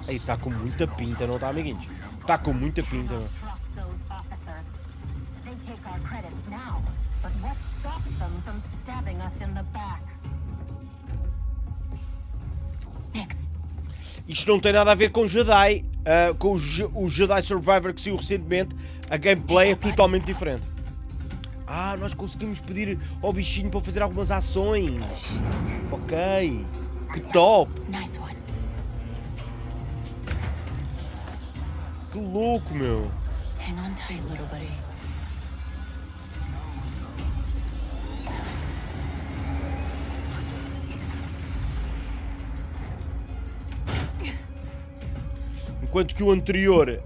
Aí está com muita pinta, não está, amiguinhos? Está com muita pinta, não? Isto não tem nada a ver com Jedi, com o Jedi Survivor que saiu recentemente. A gameplay é totalmente diferente. Ah, nós conseguimos pedir ao bichinho para fazer algumas ações. Ok. Que top. Que louco, meu. Hang on tight, little buddy. Enquanto que o anterior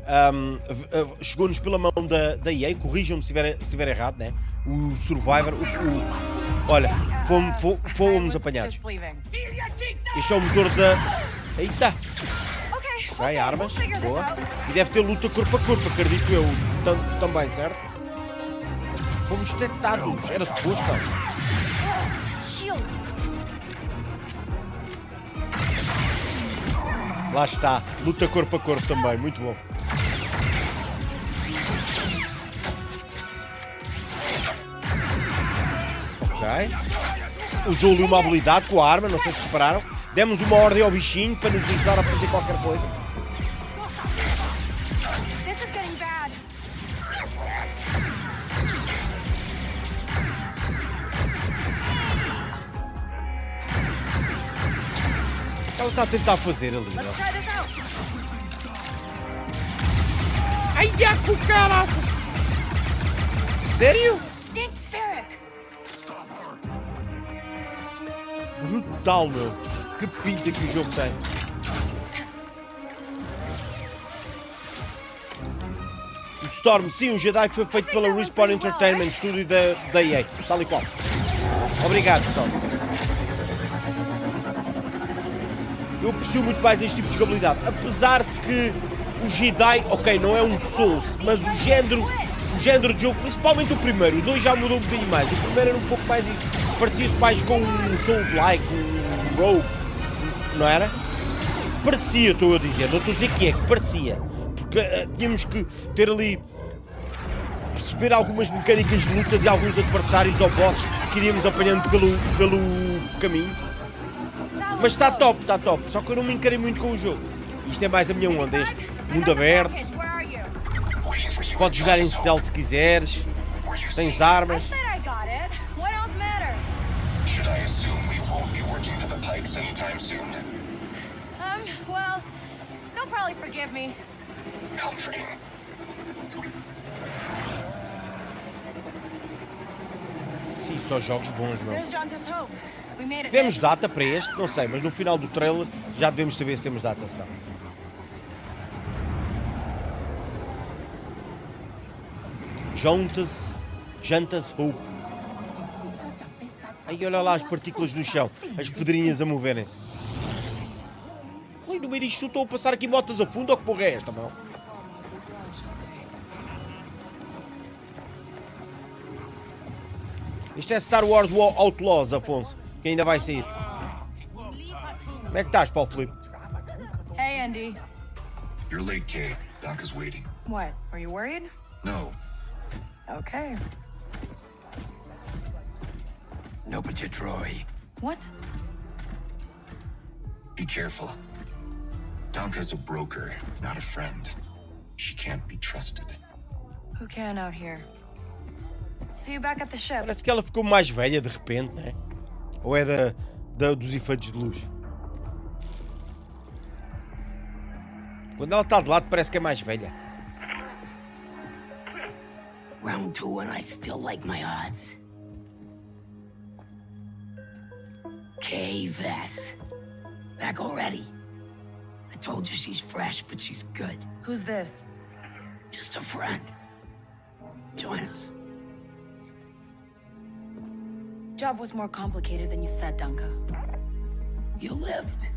chegou-nos pela mão da EA, corrijam-me se estiver errado, né? O Survivor, olha, fomos apanhados. Este é o motor da... Eita! Ok, armas, boa. E deve ter luta corpo a corpo, acredito eu, também, certo? Fomos detectados, era suposto. Lá está, luta corpo a corpo também, muito bom. Ok. Usou-lhe uma habilidade com a arma, não sei se repararam. Demos uma ordem ao bichinho para nos ajudar a fazer qualquer coisa. Ela está a tentar fazer ali, não? Ai, com caraças! Sério? Brutal, meu. Que pinta que o jogo tem. O Storm, sim, o Jedi foi feito pela Respawn Entertainment, estúdio da EA. Tal e qual. Obrigado, Storm. Eu aprecio muito mais este tipo de jogabilidade. Apesar de que o Jedi, ok, não é um Souls, mas o género de jogo, principalmente o primeiro, o 2 já mudou um bocadinho mais. O primeiro era um pouco mais isso. Parecia-se mais com um Souls-like, um Rogue, não era? Parecia, estou a dizer, não estou a dizer que é, que parecia. Porque tínhamos que ter ali, perceber algumas mecânicas de luta de alguns adversários ou bosses que iríamos apanhando pelo caminho. Mas está top, só que eu não me encarei muito com o jogo. Isto é mais a minha onda, este mundo aberto. Podes jogar em stealth se quiseres. Tens armas. Well, they'll probably forgive me. Sim, só jogos bons, não. Tivemos data para este? Não sei, mas no final do trailer já devemos saber se temos data, se não. Jantas Hope. Aí olha lá as partículas do chão, as pedrinhas a moverem-se. Ui, no meio disto estou a passar aqui motas a fundo ou que porra é esta, meu? Isto é Star Wars Outlaws, Afonso, que ainda vai sair. Como é que estás, Paulo Filipe? Hey, Andy. You're late, Kay. Donka's waiting. What? Are you worried? No. Okay. No, but you're Troy. What? Be careful. Donka's a broker, not a friend. She can't be trusted. Who can out here? See you back at the ship. Parece que ela ficou mais velha de repente, né? Ou é dos efeitos de luz? Quando ela está de lado parece que é mais velha. Round 2 and I still like my odds. Kay Vess. Back already. I told you she's fresh, but she's good. Who's this? Just a friend. Join us. Job was more complicated than you said, Dunka. You lived.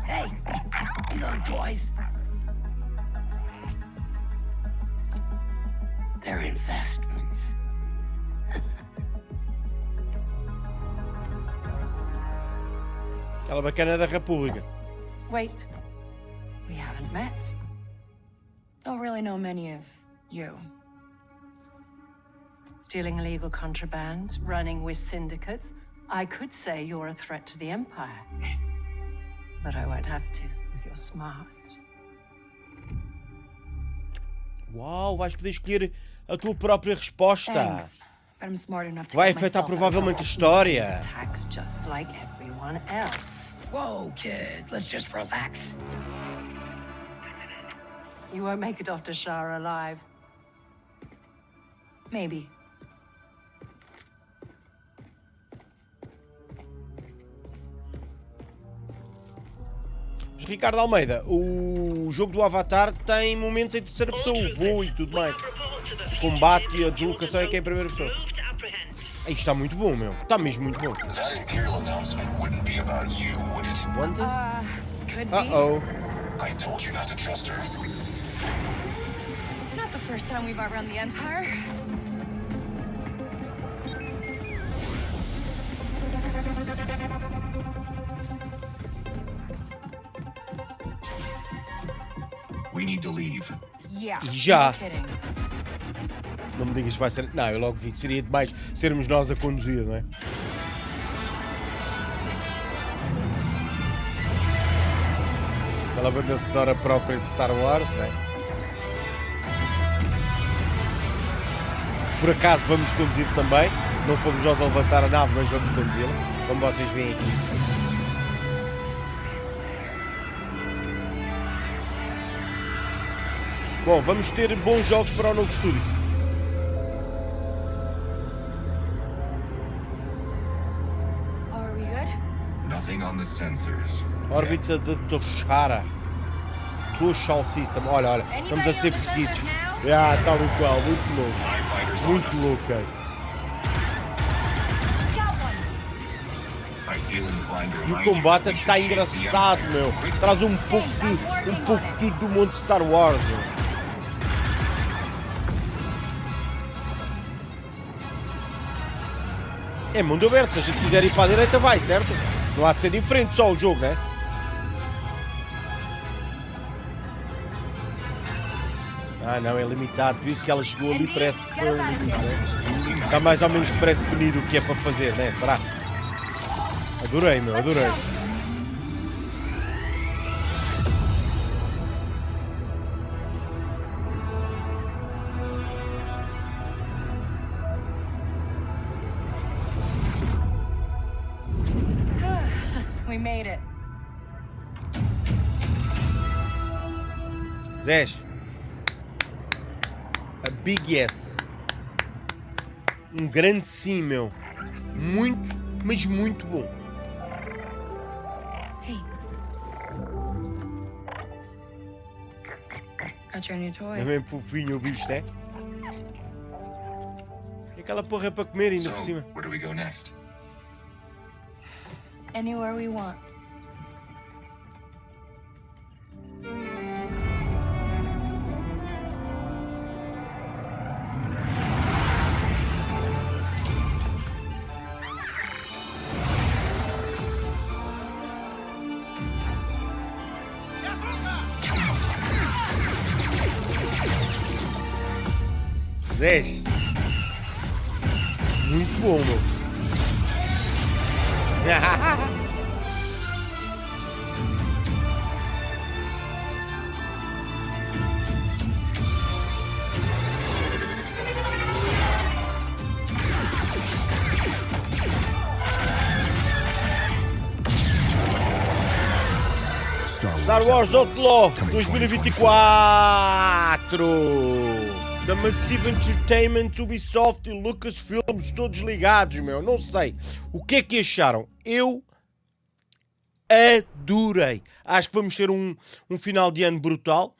Hey, these aren't toys. They're investments. Aquela bacana da República. Wait. We haven't met. Don't really know many of you. Stealing illegal contraband, running with syndicates. I could say you're a threat to the Empire. But I won't have to, if you're smart. Uau, vais poder escolher a tua própria resposta. Thanks, but I'm smart enough to Vai get afetar myself provavelmente a out of história. tax just like everyone else. Whoa, kid, let's just relax. You won't make it off to Shara alive. Maybe. Mas Ricardo Almeida, o jogo do Avatar tem momentos em terceira pessoa, o voo e tudo mais. O combate e a deslocação é que é em primeira pessoa. Isto está muito bom, meu. Está mesmo muito bom. Wanted? Could be. Uh-oh. I told you not to trust her. Not the first time we've outrun the Empire. We need to leave. Yeah. E já. No kidding. Não me digas que vai ser... Não, eu logo vi. Seria demais sermos nós a conduzir, não é? Aquela banda sonora própria de Star Wars, não é? Por acaso vamos conduzir também. Não fomos nós a levantar a nave, mas vamos conduzi-la. Como vocês veem aqui. Bom, vamos ter bons jogos para o novo estúdio. Are we good? Nothing on the sensors. Órbita de Toshara. Toshal System. Olha, olha. Estamos a ser perseguidos. Tal e qual. Muito louco. Muito louco, guys. E o combate está engraçado, meu. Traz um pouco de tudo do mundo de Star Wars, meu. É mundo aberto, se a gente quiser ir para a direita vai, certo? Não há de ser diferente só o jogo, né? Ah não, é limitado, viu-se que ela chegou ali, parece que foi limitado. Está mais ou menos pré-definido o que é para fazer, né? Será? Adorei, meu, adorei. We made it. Zés. A big yes. Um grande sim, meu. Muito, mas muito bom. Hey. Got your new toy. É bem fofinho o bicho, né? E aquela porra é para comer ainda por cima. Where do we go next? Anywhere we want. Zés. Muito bom, meu. Star Wars Outlaws 2024 da Massive Entertainment, Ubisoft e Lucasfilms, todos ligados, meu. Não sei. O que é que acharam? Eu adorei. Acho que vamos ter um final de ano brutal.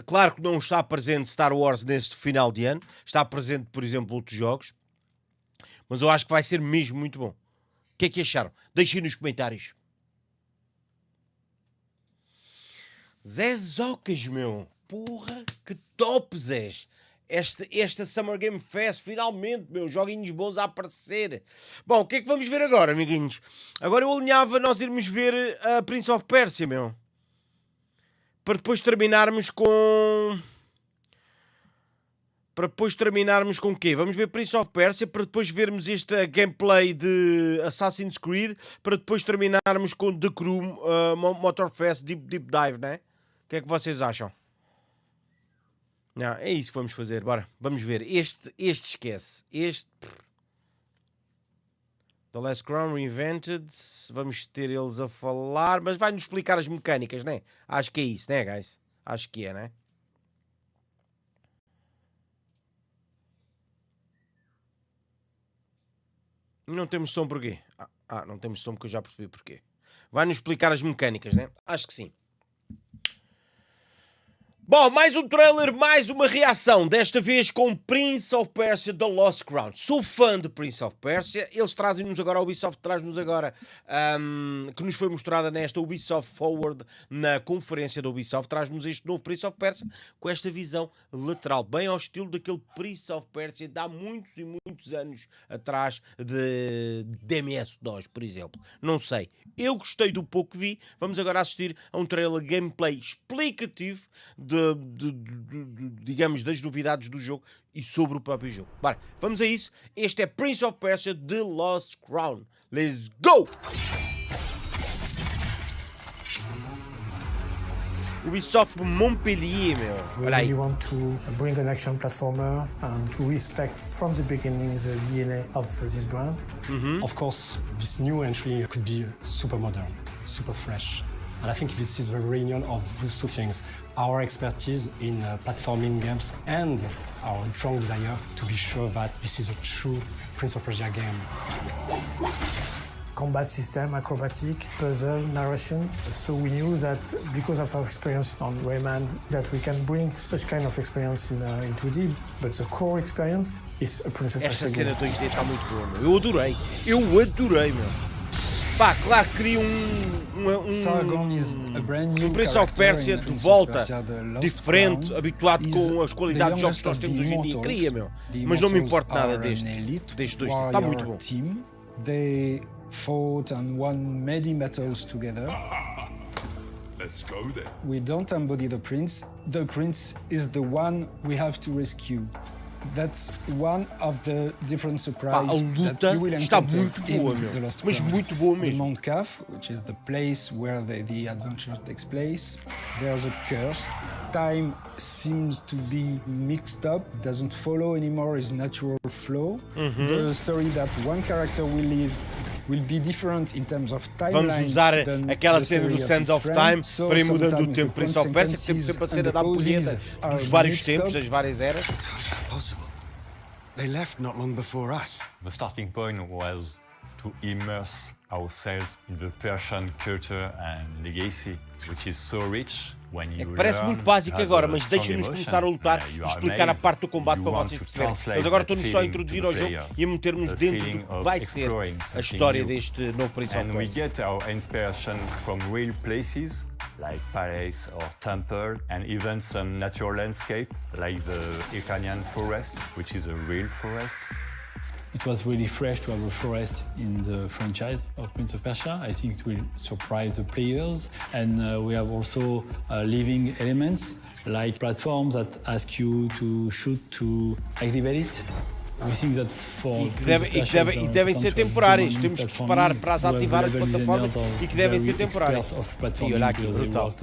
Claro que não está presente Star Wars neste final de ano. Está presente, por exemplo, outros jogos. Mas eu acho que vai ser mesmo muito bom. O que é que acharam? Deixem nos comentários. Zé Zocas, meu. Porra, que top, Zés. Esta Summer Game Fest, finalmente, meu, joguinhos bons a aparecer. Bom, o que é que vamos ver agora, amiguinhos? Agora eu alinhava nós irmos ver a Prince of Persia, meu. Para depois terminarmos com... o quê? Vamos ver Prince of Persia, para depois vermos esta gameplay de Assassin's Creed, para depois terminarmos com The Crew, Motorfest, Deep Dive, né? O que é que vocês acham? Não, é isso que vamos fazer, bora. Vamos ver. Este esquece. The Last Crown Reinvented. Vamos ter eles a falar, mas vai-nos explicar as mecânicas, né? Acho que é isso, né, guys? Acho que é, né? Não temos som porquê? Não temos som porque eu já percebi porquê. Vai-nos explicar as mecânicas, né? Acho que sim. Bom, mais um trailer, mais uma reação, desta vez com Prince of Persia The Lost Crown. Sou fã de Prince of Persia, eles trazem-nos agora, a Ubisoft traz-nos agora, que nos foi mostrada nesta Ubisoft Forward, na conferência da Ubisoft, traz-nos este novo Prince of Persia, com esta visão lateral, bem ao estilo daquele Prince of Persia de há muitos e muitos anos atrás, de MS-DOS, por exemplo. Não sei, eu gostei do pouco que vi, vamos agora assistir a um trailer gameplay explicativo, digamos, das novidades do jogo e sobre o próprio jogo. Bora, vamos a isso. Este é Prince of Persia The Lost Crown. Let's go! Ubisoft Montpellier, meu. We really want to bring an action platformer and to respect from the beginning the DNA of this brand. Of course, this new entry could be super modern, super fresh. And I think this is the reunion of those two things. Our expertise in platforming games and our strong desire to be sure that this is a true Prince of Persia game. Combat system, acrobatic, puzzle, narration. So we knew that because of our experience on Rayman, that we can bring such kind of experience in 2D, but the core experience is a Prince of Persia game. Esta cena 2D está muito boa, meu. Eu adorei, meu. Pá, claro que queria um Prince of Persia de volta, diferente, habituado com as qualidades de jogos que nós temos hoje em dia. Queria, meu. Mas não me importa nada destes dois. Está muito bom. They fought and won many battles together. Let's go then. We don't embody the prince. The prince is the one we have to rescue. That's one of the different surprises that you will encounter in The Lost Crown. The Mount Caf, which is the place where the adventure takes place. There's a curse. Time seems to be mixed up, doesn't follow anymore its natural flow. The story that one character will live will be different in terms of timeline. Vamos usar aquela cena do Sands of Time para ir mudando o tempo. Prince of Persia, que temos sempre a cena da punheta dos vários tempos, das várias eras. They left not long before us. The starting point was to immerse ourselves in the Persian culture and legacy, which is so rich. Parece muito básico agora, mas deixa-nos começar a lutar e explicar a parte do combate para vocês perceberem. Mas agora estou-nos só a introduzir ao jogo e a meter-nos dentro do que vai ser a história deste novo Prince of Persia. And we get our inspiration from real places like palace or temple, and even some natural landscape like the Iranian forest, which is a real forest. It was really fresh to have a forest in the franchise of Prince of Persia. I think it will surprise the players. And we have also living elements like platforms that ask you to shoot to activate it. We think that for e devem ser temporárias. Temos que disparar para as ativar as plataformas e que devem ser temporárias. E olha aqui, brutal.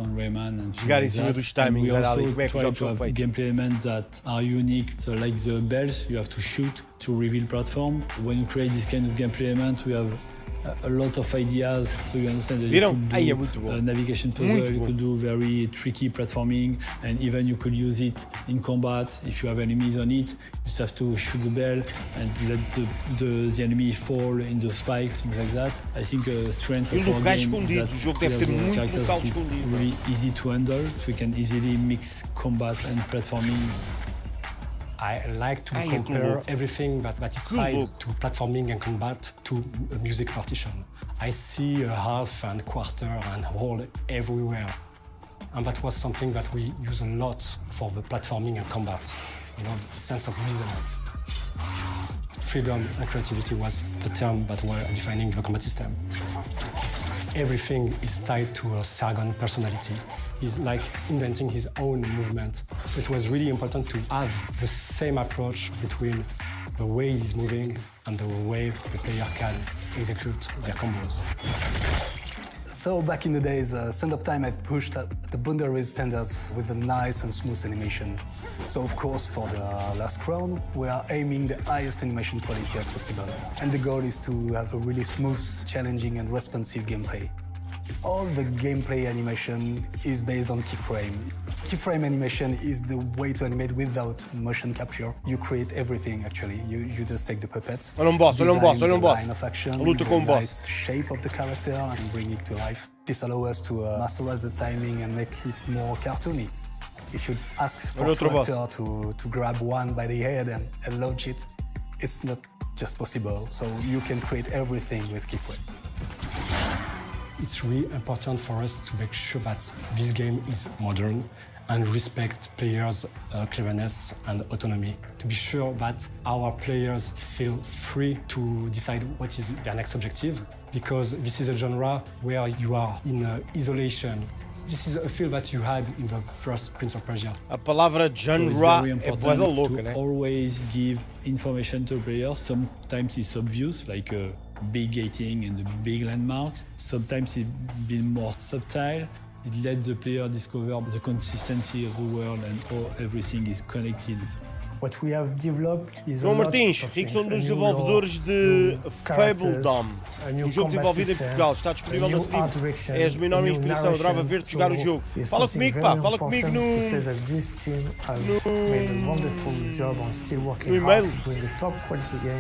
Chegar em cima dos timings, olha ali como é que os jogos são feitos. Gameplay elements that are unique, so like the bells, you have to shoot to reveal platform. When you create this kind of gameplay element, we have a lot of ideas, so you understand that Viram? you could do a navigation puzzle, you could do very tricky platforming, and even you could use it in combat. If you have enemies on it, you just have to shoot the bell and let the enemy fall in the spikes, things like that. I think strength of our game is that the characters is really easy to handle, so we can easily mix combat and platforming. I like to compare everything that is tied to platforming and combat to a music partition. I see a half and quarter and whole everywhere. And that was something that we use a lot for the platforming and combat. You know, the sense of rhythm. Freedom and creativity was the term that were defining the combat system. Everything is tied to a Sargon personality. He's like inventing his own movement. So it was really important to have the same approach between the way he's moving and the way the player can execute their combos. So back in the days, Sand of Time had pushed the boundaries standards with a nice and smooth animation. So of course, for the last round, we are aiming the highest animation quality as possible. And the goal is to have a really smooth, challenging and responsive gameplay. All the gameplay animation is based on keyframe. Keyframe animation is the way to animate without motion capture. You create everything, actually. You just take the puppets, olha boss, line of action, the shape of the character, and bring it to life. This allows us to masterize the timing and make it more cartoony. If you ask for a character to grab one by the head and launch it, it's not just possible. So you can create everything with keyframe. It's really important for us to make sure that this game is modern and respect players' cleverness and autonomy. To be sure that our players feel free to decide what is their next objective, because this is a genre where you are in isolation. This is a feel that you had in the first Prince of Persia. A palavra genre é bué da louca, né? Always give information to players. Sometimes it's obvious, like big gating and the big landmarks. Sometimes it's been more subtle. It lets the player discover the consistency of the world and how everything is connected. What we have developed is João Martins, Rick são dos desenvolvedores de Fabledom, um jogo desenvolvido em Portugal, está disponível na Steam. És uma enorme inspiração, adorava ver-te jogar o jogo. Fala comigo, pá, fala comigo no e-mail.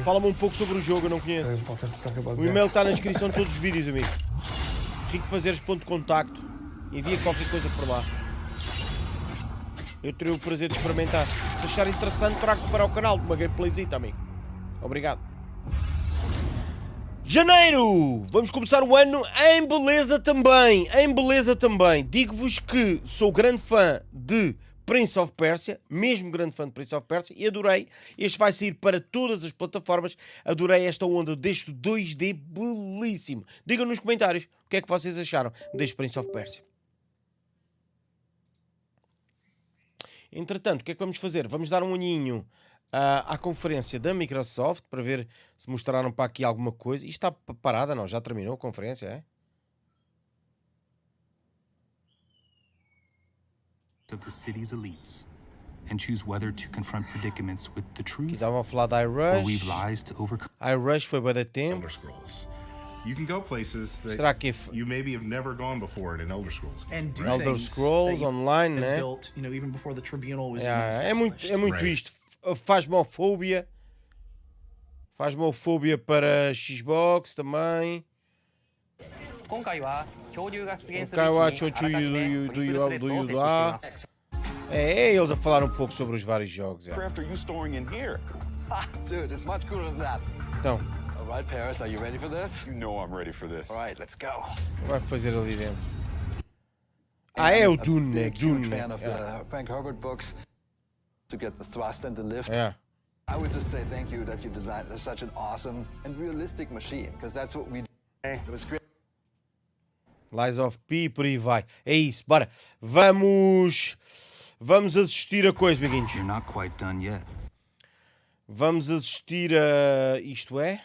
Fala-me um pouco sobre o jogo, eu não conheço. O e-mail está na descrição de todos os vídeos, amigo. RicFazeres.contacto. Envia qualquer coisa por lá. Eu terei o prazer de experimentar. Se achar interessante, trago para o canal de uma gameplayzita, amigo. Obrigado. Janeiro! Vamos começar o ano em beleza também. Em beleza também. Digo-vos que sou grande fã de Prince of Persia, mesmo grande fã de Prince of Persia, e adorei. Este vai sair para todas as plataformas. Adorei esta onda deste 2D belíssimo. Digam nos comentários o que é que vocês acharam deste Prince of Persia. Entretanto, o que é que vamos fazer? Vamos dar um olhinho à conferência da Microsoft para ver se mostraram para aqui alguma coisa. Isto está parada, não? Já terminou a conferência, é? Of the city's elites and choose whether to confront predicaments with the truth. Aqui estava a falar da iRush foi bem da tempo. You can go places that you maybe have never gone before in Elder Scrolls. And do Elder Scrolls online, né? Built, you know, even before the Tribunal was é muito isto. Phasmophobia. Phasmophobia para Xbox também. É eles a falar um pouco sobre os vários jogos. Então. Alright, Paris, are you ready for this? You know I'm ready for this. Alright, let's go. Vai fazer ali dentro. É o Dune, né? Dune. Fan of the Frank Herbert books to get the thrust and the lift. Yeah. I would just say thank you that you designed such an awesome and realistic machine, because that's what we do. It was great. Lies of P, por aí vai. É isso, bora. Vamos assistir a coisa, amiguinhos. You're not quite done yet. Vamos assistir a... Isto é?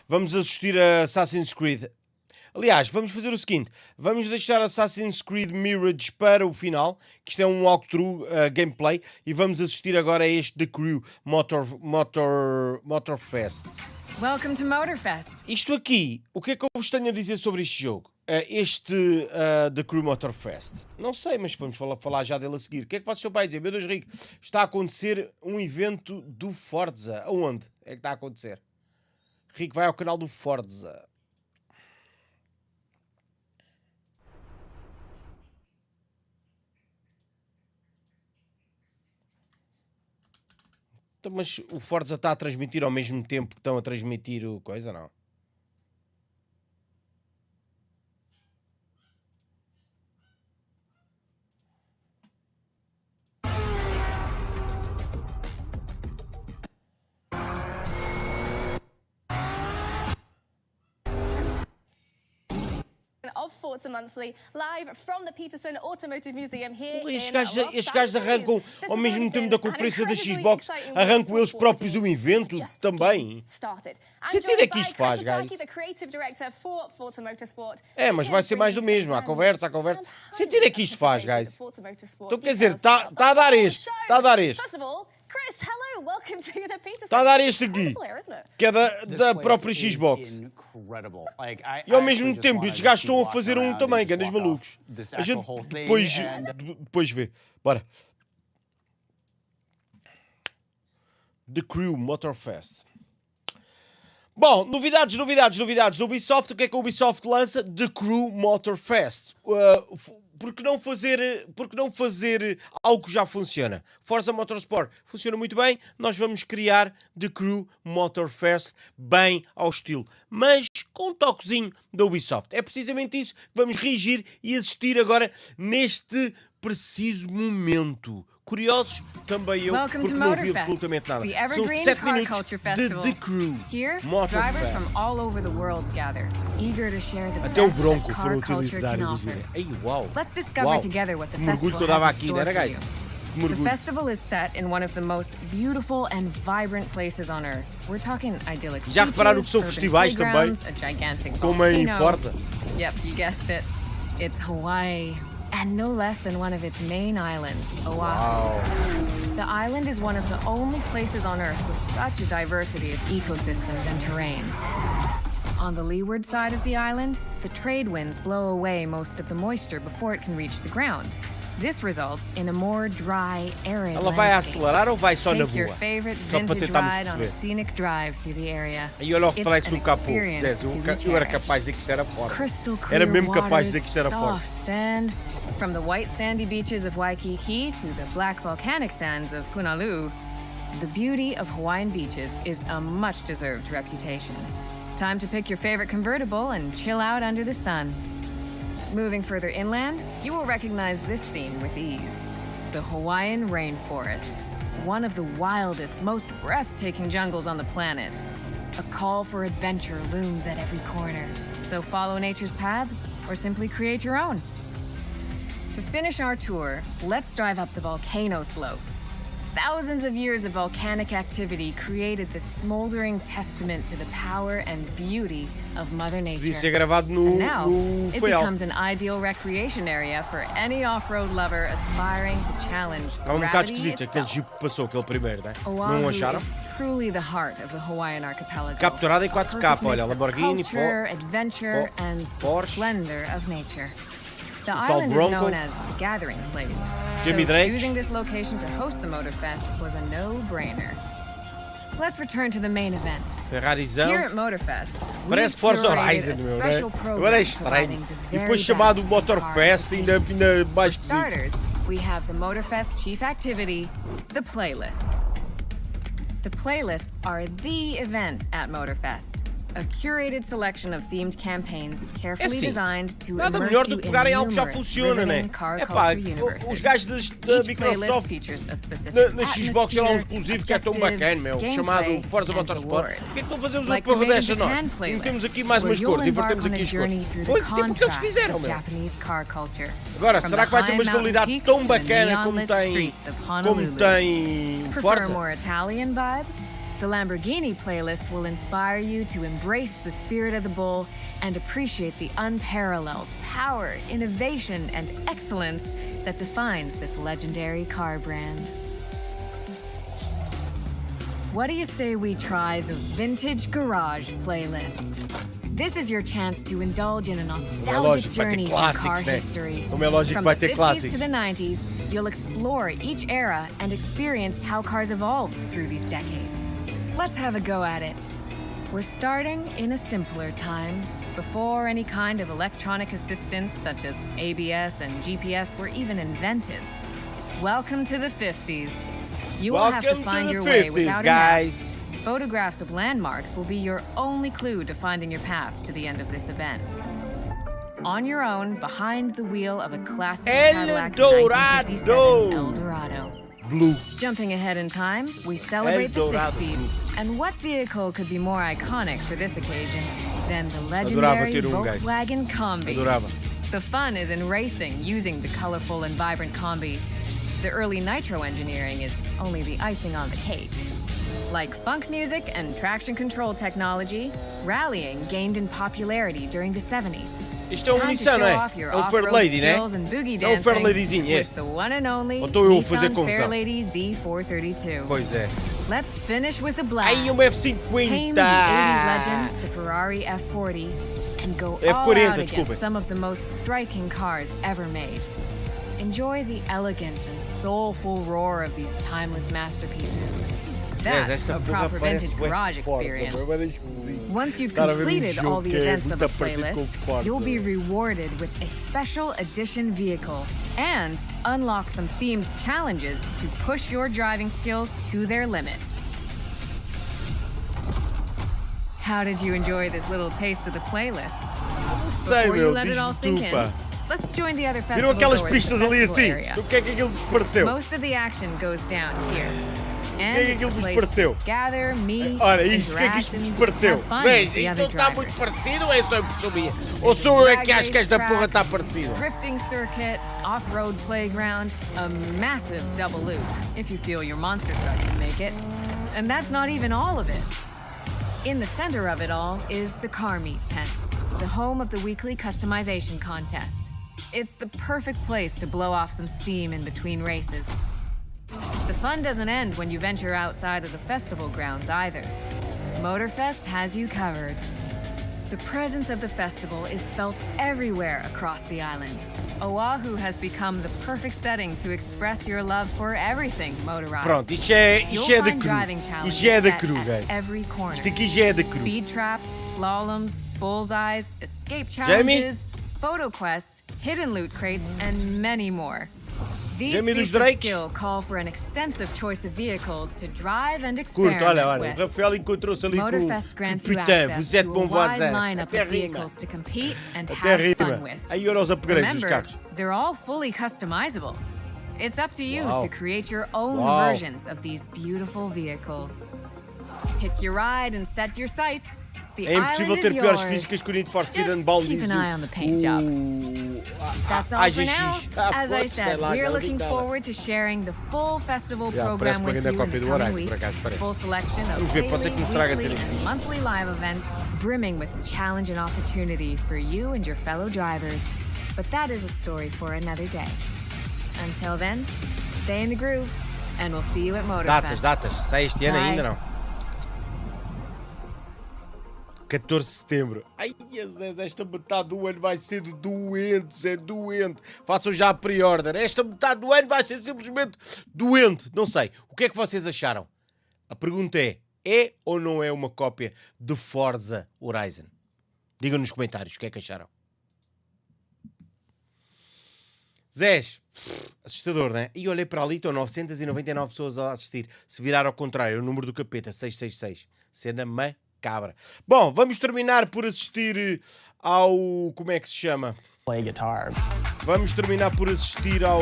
Vamos assistir a Assassin's Creed. Aliás, vamos fazer o seguinte. Vamos deixar Assassin's Creed Mirage para o final, que isto é um walkthrough gameplay, e vamos assistir agora a este The Crew Motorfest. Welcome to Motorfest. Isto aqui, o que é que eu vos tenho a dizer sobre este jogo? The Crew Motorfest. Não sei, mas vamos falar já dele a seguir. O que é que vocês estão para dizer? Meu Deus, Rico, está a acontecer um evento do Forza. Aonde é que está a acontecer? Rico, vai ao canal do Forza. Então, mas o Forza está a transmitir ao mesmo tempo que estão a transmitir o coisa, não? Of Forza Monthly, live from the Peterson Automotive Museum here Estes gajos arrancam ao mesmo tempo da conferência da Xbox, arrancam eles próprios um evento também. Sentido é que isto faz, guys? É, mas vai ser mais do mesmo, a conversa. Sentido é que isto faz, guys? Então quer dizer, está a dar este, está a dar este. Está a dar este aqui, que é da própria Xbox. E ao mesmo tempo, estes gajos estão a fazer um também, que é dos malucos. A gente depois vê. Bora. The Crew Motorfest. Bom, novidades do Ubisoft. O que é que a Ubisoft lança? The Crew Motorfest. Por que não fazer algo que já funciona? Forza Motorsport funciona muito bem. Nós vamos criar The Crew Motorfest bem ao estilo, mas com um toquezinho da Ubisoft. É precisamente isso que vamos reagir e assistir agora neste preciso momento. Curiosos? Também eu, porque não ouvi absolutamente nada. São 7 minutos de The Crew Motorfest. Até o Bronco foram utilizar, imagina. Ei, uau! O mergulho que eu dava aqui, não era, guys? The festival is set in one of the most beautiful and vibrant places on Earth. We're talking idyllic Já repararam que são festivais também? Como em Forza? Yep, you guessed it. It's Hawaii. And no less than one of its main islands, Oahu. Wow. The island is one of the only places on Earth with such a diversity of ecosystems and terrains. On the leeward side of the island, the trade winds blow away most of the moisture before it can reach the ground. This results in a more dry, arid Ela vai acelerar ou vai só na boa? Só para tentarmos perceber. E olha o reflexo do capô. Eu era capaz de dizer que isto era forte. Era mesmo capaz de dizer que isto era forte. From the white sandy beaches of Waikiki to the black volcanic sands of Punalu, the beauty of Hawaiian beaches is a much-deserved reputation. Time to pick your favorite convertible and chill out under the sun. Moving further inland, you will recognize this scene with ease. The Hawaiian rainforest, one of the wildest, most breathtaking jungles on the planet. A call for adventure looms at every corner, so follow nature's paths or simply create your own. To finish our tour, let's drive up the volcano slopes. Thousands of years of volcanic activity created this smoldering testament to the power and beauty of Mother Nature. And now, it becomes an ideal recreation area for any off-road lover aspiring to challenge gravity itself. Oahu is truly the heart of the Hawaiian archipelago. Capturada em 4K, olha, Lamborghini, culture, adventure, and splendor of nature. The island is known as the gathering place. Jimmy so choosing this location to host the Motorfest was a no-brainer. Let's return to the main event. Ferrarizão. Here at Motorfest, parece Forza Horizon, meu, né? Agora é estranho. E depois chamado Motorfest, ainda mais que starters, we have the Motorfest chief activity, the playlists. The playlists are the event at Motorfest. A curated selection of themed campaigns carefully designed to nada melhor do que pegarem algo que já funciona, né? É pá, os gajos da Microsoft na Xbox, sei lá, um exclusivo que é tão bacana, meu, chamado Forza Motorsport. Por que é que não fazemos uma porra desta nós? E metemos aqui mais umas cores, invertemos aqui as cores. Foi tipo o que eles fizeram, meu. Agora, será que vai ter uma jogabilidade tão bacana como tem Forza? The Lamborghini playlist will inspire you to embrace the spirit of the bull and appreciate the unparalleled power, innovation, and excellence that defines this legendary car brand. What do you say we try the Vintage Garage playlist? This is your chance to indulge in a nostalgic journey through car history. From the 50s to the 90s, you'll explore each era and experience how cars evolved through these decades. Let's have a go at it. We're starting in a simpler time, before any kind of electronic assistance such as ABS and GPS were even invented. Welcome to the 50s. You will have to find your way without a map. Photographs of landmarks will be your only clue to finding your path to the end of this event. On your own, behind the wheel of a classic Cadillac 1957 Eldorado. Blue. Jumping ahead in time, we celebrate the 60s. And what vehicle could be more iconic for this occasion than the legendary Volkswagen Combi? The fun is in racing using the colorful and vibrant Combi. The early nitro engineering is only the icing on the cake. Like funk music and traction control technology, rallying gained in popularity during the 70s. Isto é Nissan, não é? É um Fairlady, né? É um Fairladyzinho este. Ou estou eu a fazer confusão? Pois é. Let's finish with the black. Aí um F50! Tame the 80s legend, the Ferrari F40, and go all out against some of the most striking cars ever made. Enjoy the elegant and soulful roar of these timeless masterpieces. That's a proper vintage garage experience. Once you've completed all the events of the playlist, you'll be rewarded with a special edition vehicle and unlock some themed challenges to push your driving skills to their limit. How did you enjoy this little taste of the playlist? Before you let it all sink in, let's join the other festival aquelas pistas ali assim? O que é que aquilo vos pareceu? Most of the action goes down here. O que é que aquilo vos pareceu? Gather, meet, Olha, isto, o que é que isto vos pareceu? Veja, isto não está muito parecido ou é só impressão? Ou sou eu é que acho que esta porra está parecida? Drifting circuit, off-road playground, a massive double loop, if you feel your monster truck can make it. And that's not even all of it. In the center of it all is the Car Meet tent, the home of the weekly customization contest. It's the perfect place to blow off some steam in between races. The fun doesn't end when you venture outside of the festival grounds either. Motorfest has you covered. The presence of the festival is felt everywhere across the island. Oahu has become the perfect setting to express your love for everything motorized. Pronto, isto é da cru. Isto é da cru, guys. Every corner. Isto aqui já é da cru. Speed traps, slaloms, bullseyes, escape challenges, photo quests, hidden loot crates, and many more. These feats of skill call for an extensive choice of vehicles to drive and experiment with. Olha, o Rafael encontrou-se ali com o Capitão. Vous êtes bon voisin. Até rima. Até rima. Aí olha os upgrades dos carros. They're all fully customizable. It's up to you to create your own versions of these beautiful vehicles. Pick your ride and set your sights. É impossível ter piores físicas que o Need for Speed Unbound diz That's all for now. As I said, we're looking forward to sharing the full festival program with you in the coming weeks. Full selection of daily, weekly, and monthly live events brimming with challenge and opportunity for you and your fellow drivers. But that is a story for another day. Until then, stay in the groove, and we'll see you at Motorfest. Datas. Sai este ano ainda não? 14 de setembro. Ai, esta metade do ano vai ser doente, é doente. Façam já a pre-order. Esta metade do ano vai ser simplesmente doente. Não sei. O que é que vocês acharam? A pergunta é ou não é uma cópia de Forza Horizon? Digam nos comentários o que é que acharam. Zés, assustador, não é? E olhei para ali, estão 999 pessoas a assistir. Se virar ao contrário, é o número do capeta, 666. Cena cabra. Bom, vamos terminar por assistir ao... Como é que se chama? Play guitar. Vamos terminar por assistir ao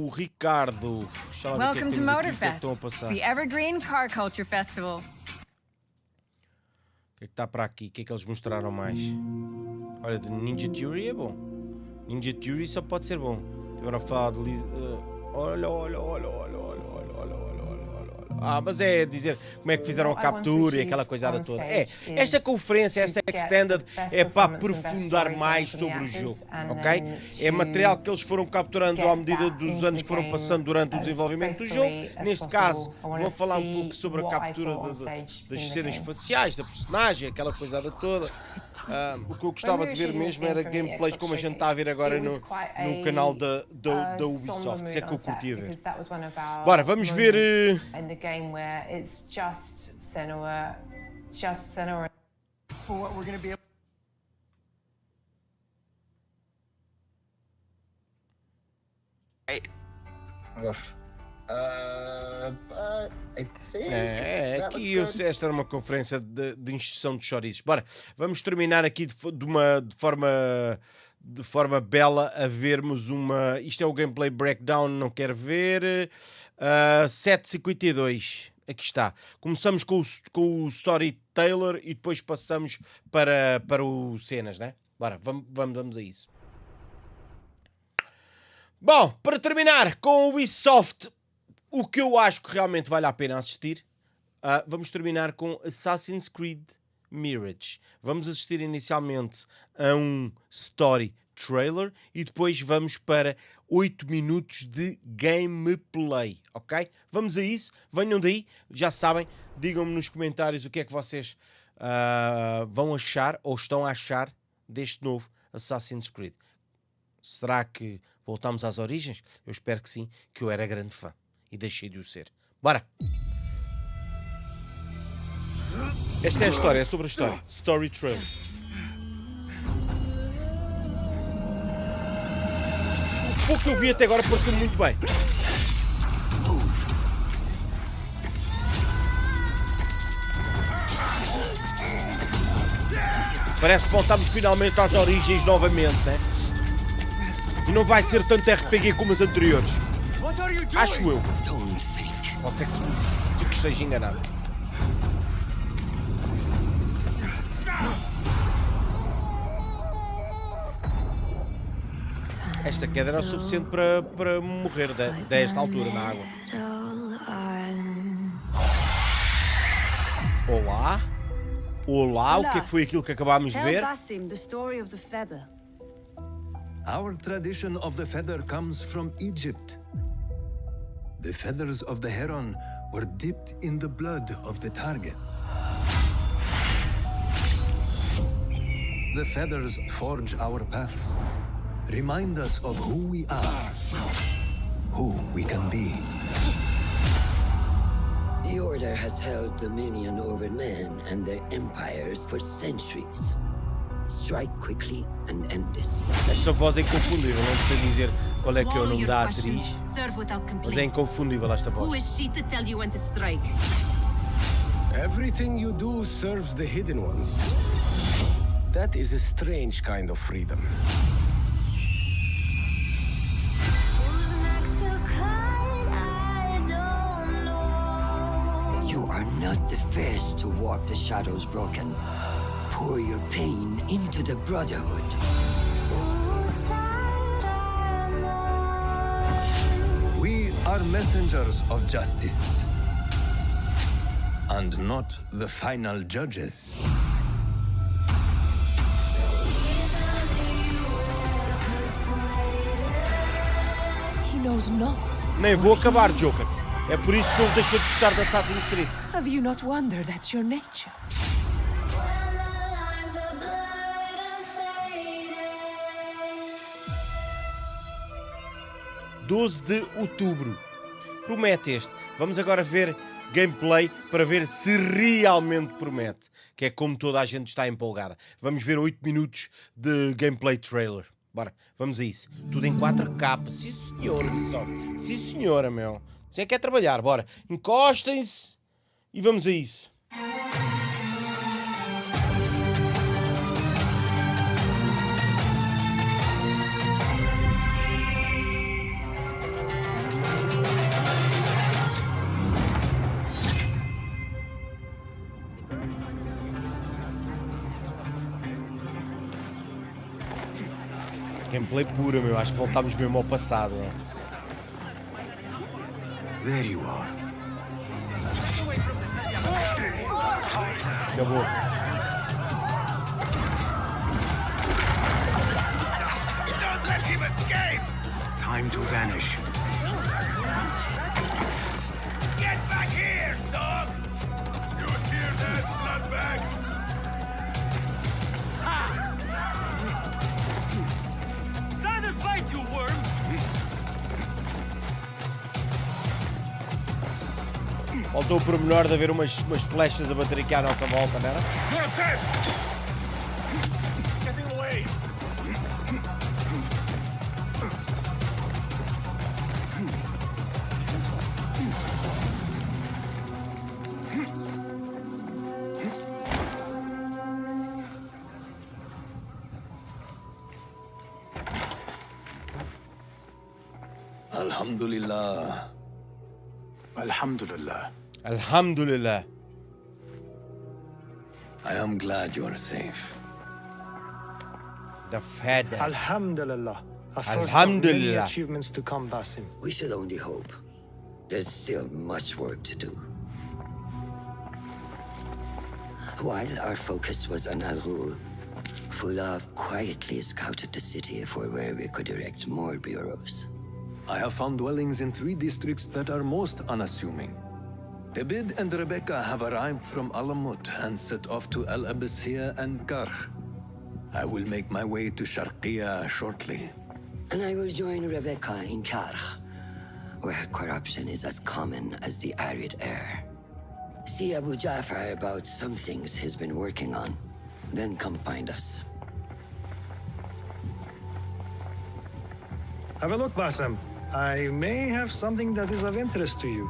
Ricardo. Welcome to Motorfest, the Evergreen Car Culture Festival. O que é que está para aqui? O que é que eles mostraram mais? Olha, de Ninja Theory é bom. Ninja Theory só pode ser bom. Agora a falar de... Olha. mas é dizer como é que fizeram a captura e aquela coisada toda. Esta conferência, esta Extended, é para aprofundar mais sobre o jogo, ok? É material que eles foram capturando à medida dos anos que foram passando durante o desenvolvimento do jogo. Neste caso, vou falar um pouco sobre a captura das cenas faciais, da personagem, aquela coisada toda. O que eu gostava de ver mesmo era gameplays como a gente está a ver agora no canal da Ubisoft, isso é que eu curtia ver. Bora, vamos ver... Aqui esta era uma conferência de injeção de chouriços. Bora, vamos terminar aqui de forma bela a vermos uma... Isto é o gameplay breakdown, não quero ver. 7:52, aqui está. Começamos com o storyteller e depois passamos para o cenas, né? Bora, vamos a isso. Bom, para terminar com o Ubisoft, o que eu acho que realmente vale a pena assistir, vamos terminar com Assassin's Creed Mirage. Vamos assistir inicialmente a um story trailer e depois vamos para 8 minutos de gameplay, ok? Vamos a isso, venham daí, já sabem, digam-me nos comentários o que é que vocês vão achar ou estão a achar deste novo Assassin's Creed. Será que voltamos às origens? Eu espero que sim, que eu era grande fã e deixei de o ser. Bora! Esta é a história, é sobre a história. Story trailer. O pouco que eu vi até agora pareceu muito bem. Parece que voltamos finalmente às origens novamente, né? E não vai ser tanto RPG como as anteriores. Acho eu. Pode ser que esteja enganado. Esta queda era o suficiente para morrer desta altura na água. Olá? Olá, o que é que foi aquilo que acabámos de ver? Our tradition of the feather comes from Egypt. The feathers of the heron were dipped in the blood of the targets. The feathers forge our paths, remind us of who we are, who we can be. The Order has held dominion over men and their empires for centuries. Strike quickly and end this. Esta voz é inconfundível, não sei dizer qual é que é o nome da atriz, mas é inconfundível esta voz. Who is she to tell you when to strike? Everything you do serves the hidden ones. That is a strange kind of freedom. You are not the first to walk the shadows broken. Pour your pain into the Brotherhood. We are messengers of justice, and not the final judges. He knows not. Nem vou acabar, Joker. É por isso que ele deixou de gostar de Assassin's Creed. Have you not wondered that's your nature? 12 de outubro. Promete este. Vamos agora ver gameplay para ver se realmente promete. Que é como toda a gente está empolgada. Vamos ver 8 minutos de gameplay trailer. Bora, vamos a isso. Tudo em 4K. Sim senhor, Ubisoft. Sim senhora, meu. Você quer trabalhar, bora. Encostem-se e vamos a isso. Gameplay pura, meu. Acho que voltámos mesmo ao passado. Meu. There you are. Acabou. Don't let him escape! Time to vanish. Get back here, dog! You hear that, nutbag? Stand and fight, you worm! Faltou o pormenor de haver umas flechas a bater aqui à nossa volta, não era? Getting away! Alhamdulillah. Alhamdulillah. Alhamdulillah. I am glad you are safe. The Feather. Alhamdulillah. Alhamdulillah. Many achievements to come, Basim. We should only hope. There's still much work to do. While our focus was on Al Ghul, Fulaf quietly scouted the city for where we could erect more bureaus. I have found dwellings in 3 districts that are most unassuming. Abid and Rebecca have arrived from Alamut and set off to Al Abyssiya and Karh. I will make my way to Sharqiya shortly. And I will join Rebecca in Karh, where corruption is as common as the arid air. See Abu Ja'far about some things he's been working on. Then come find us. Have a look, Basim. I may have something that is of interest to you.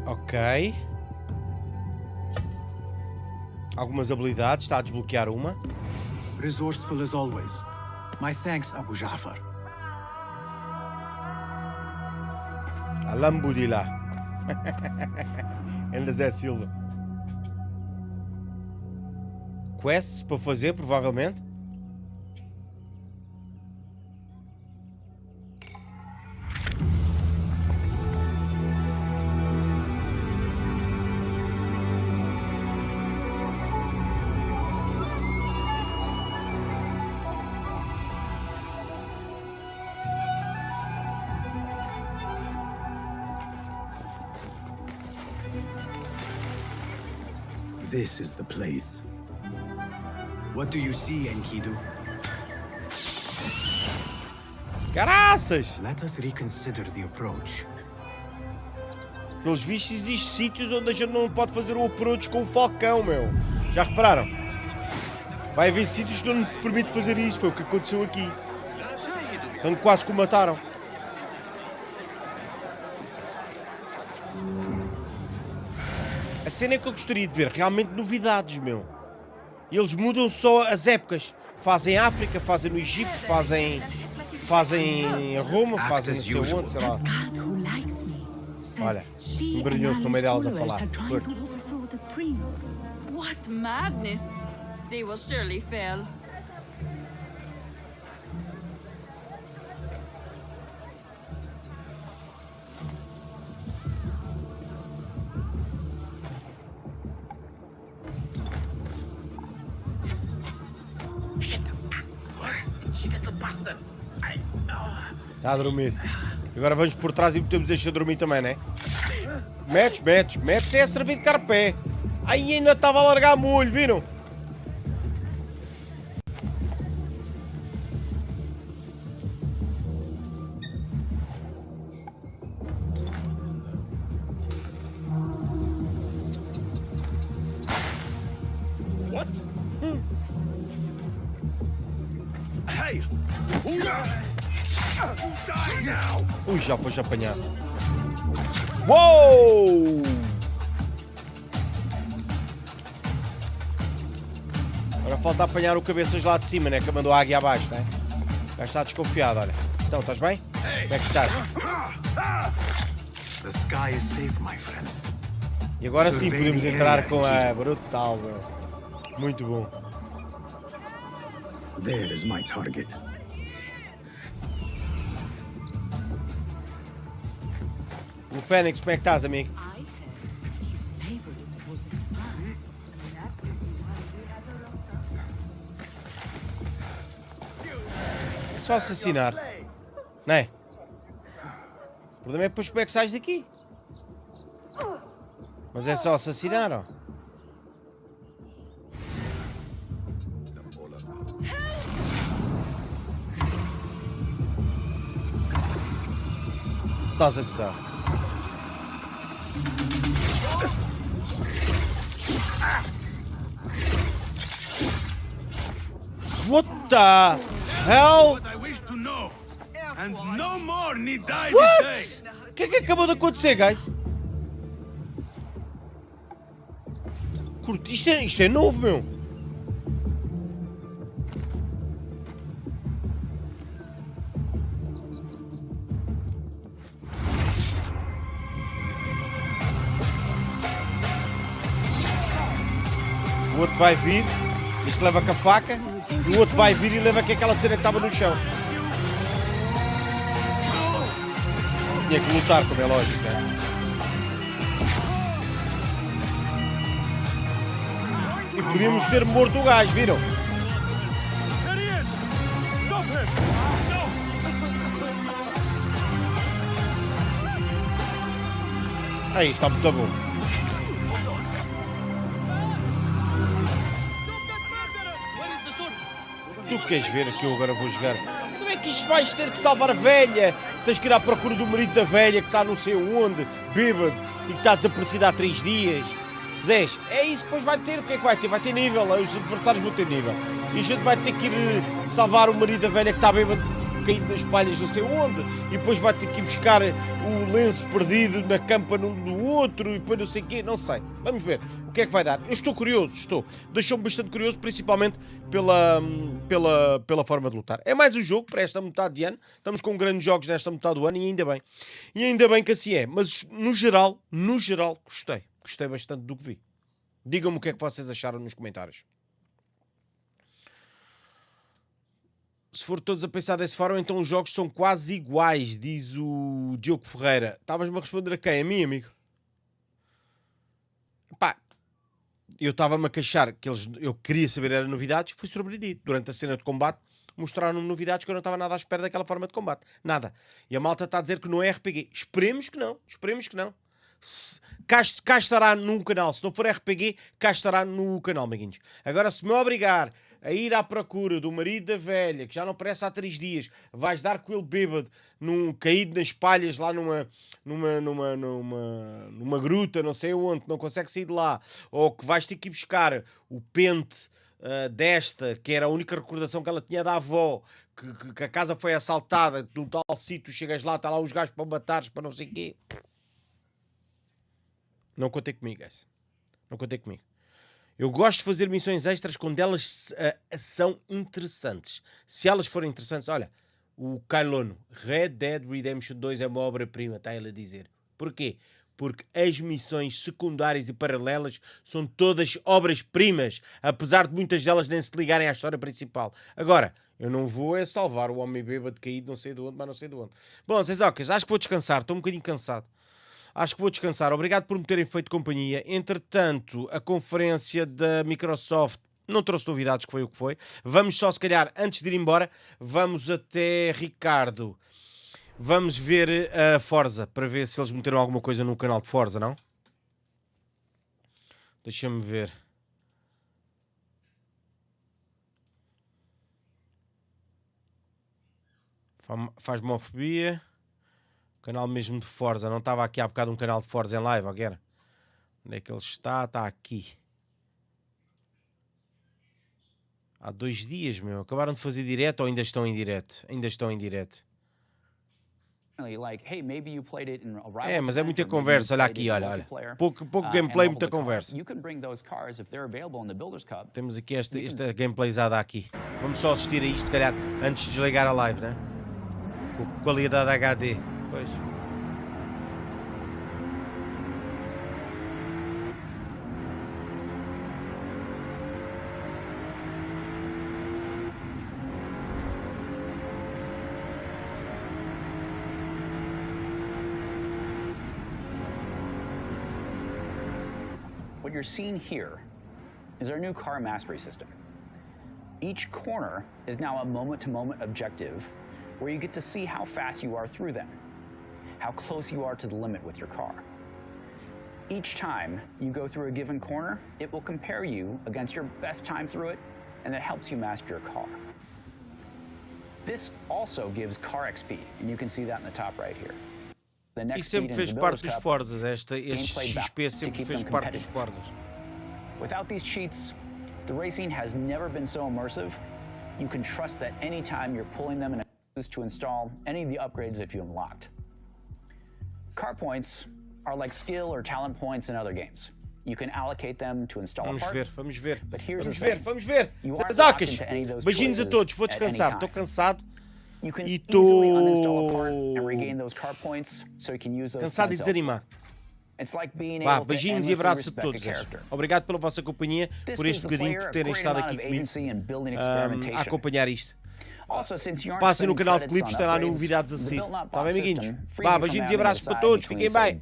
Ok. Algumas habilidades, está a desbloquear uma. Resourceful as always. My thanks, Abu Ja'far. Alhamdulillah. Ainda Zé Silva. Quests para fazer, provavelmente. This is the place. What do you see, Enkidu? Caraças! Let us reconsider the approach. Pelos vistos, existem sítios onde a gente não pode fazer o approach com o falcão, meu. Já repararam? Vai haver sítios que não me permite fazer isso. Foi o que aconteceu aqui. Tanto quase que o mataram. A cena é que eu gostaria de ver realmente novidades, meu. Eles mudam só as épocas. Fazem África, fazem no Egito, fazem em Roma, fazem não sei onde, sei lá. Olha, embrulhou-se no meio delas a falar. What madness! They will surely fail. Está a dormir. Agora vamos por trás e metemos este a dormir também, né? Metes é a servir de carpé. Aí ainda estava a largar molho, viram? What? Hey! Ui, já foste apanhado. Uou! Agora falta apanhar o cabeças lá de cima, né? Que mandou a águia abaixo, né? Já está desconfiado, olha. Então, estás bem? Como é que estás? The sky is safe, my friend. E agora sim podemos entrar com a brutal, meu. Muito bom. There is my target. O Fênix, como é que estás, amigo? Só assassinar. Não é? O problema é depois como é que sais daqui. Mas é só assassinar, ó. Estás a gozar. What the hell? What I wish to know. And no more need die What? this day. O que é que acabou de acontecer, guys? Curti, isto é novo, meu. O outro vai vir, este leva com a faca, e o outro vai vir e leva com aquela cena que estava no chão. Tinha que lutar, como é lógico, né? E podíamos ter morto o gajo, viram? Aí, está muito bom. Tu queres ver que eu agora vou jogar? Como é que isto vais ter que salvar a velha? Tens que ir à procura do marido da velha que está não sei onde, bêbado, e que está desaparecido há 3 dias. Zés, é isso, depois vai ter, o que é que vai ter? Vai ter nível, os adversários vão ter nível. E a gente vai ter que ir salvar o marido da velha que está bêbado, caído nas palhas não sei onde, e depois vai ter que ir buscar o lenço perdido na campa num do outro, e depois não sei o quê, não sei. Vamos ver o que é que vai dar. Eu estou curioso, deixou-me bastante curioso, principalmente pela forma de lutar. É mais um jogo para esta metade de ano, estamos com grandes jogos nesta metade do ano, e ainda bem. E ainda bem que assim é, mas no geral, gostei. Gostei bastante do que vi. Digam-me o que é que vocês acharam nos comentários. Se for todos a pensar dessa forma, então os jogos são quase iguais, diz o Diogo Ferreira. Estavas-me a responder a quem? A mim, amigo? Pá, eu estava-me a queixar que eu queria saber era novidades, fui surpreendido. Durante a cena de combate, mostraram-me novidades que eu não estava nada à espera daquela forma de combate. Nada. E a malta está a dizer que não é RPG. Esperemos que não. Cá estará no canal. Se não for RPG, cá estará no canal, amiguinhos. Agora, se me obrigar a ir à procura do marido da velha, que já não aparece há 3 dias, vais dar com ele bêbado, caído nas palhas lá numa gruta, não sei onde, não consegue sair de lá, ou que vais ter que ir buscar o pente desta, que era a única recordação que ela tinha da avó, que a casa foi assaltada, num tal sítio, chegas lá, está lá os gajos para matares, para não sei o quê. Não contei comigo, guys. Não contei comigo. Eu gosto de fazer missões extras quando elas são interessantes. Se elas forem interessantes, olha, o Kylono, Red Dead Redemption 2 é uma obra-prima, está ele a dizer. Porquê? Porque as missões secundárias e paralelas são todas obras-primas, apesar de muitas delas nem se ligarem à história principal. Agora, eu não vou salvar o homem bêbado caído não sei de onde, mas não sei de onde. Bom, Zezocas, acho que vou descansar, estou um bocadinho cansado. Acho que vou descansar. Obrigado por me terem feito companhia. Entretanto, a conferência da Microsoft não trouxe novidades, que foi o que foi. Vamos só, se calhar, antes de ir embora, vamos até Ricardo. Vamos ver a Forza, para ver se eles meteram alguma coisa no canal de Forza, não? Deixa-me ver. Faz homofobia. Canal mesmo de Forza. Não estava aqui há bocado um canal de Forza em live, ok? Onde é que ele está? Está aqui. Há 2 dias, meu. Acabaram de fazer direto ou ainda estão em direto? Ainda estão em direto. É, mas é muita conversa. Olha aqui, olha. Pouco gameplay, muita conversa. Temos aqui esta gameplayzada aqui. Vamos só assistir a isto, se calhar, antes de desligar a live, né? Com qualidade HD. Pois. What you're seeing here is our new car mastery system. Each corner is now a moment-to-moment objective where you get to see how fast you are through them, how close you are to the limit with your car. Each time you go through a given corner, it will compare you against your best time through it, and that helps you master your car. This also gives car XP, and you can see that in the top right here. The next sempre fez parte dos Forzas, este XP sempre fez parte dos Forzas. Without these cheats, the racing has never been so immersive. You can trust that anytime you're pulling them in to install any of the upgrades that you unlocked. Car points are like skill or talent points in other games. You can allocate them to install a part. Vamos ver. But here's Vamos ver. Zacas, beijinhos a todos. Vou descansar. Estou cansado. You can easily uninstall a part and regain those car points so you can use those. Cansado e desanimado. It's like being able to beijinhos e abraços a todos. Obrigado pela vossa companhia, por este bocadinho, por terem estado aqui comigo a acompanhar isto. Passem no canal de clipes, tem lá novidades a seguir. Está bem, amiguinhos? Beijinhos e abraços para todos. Fiquem bem.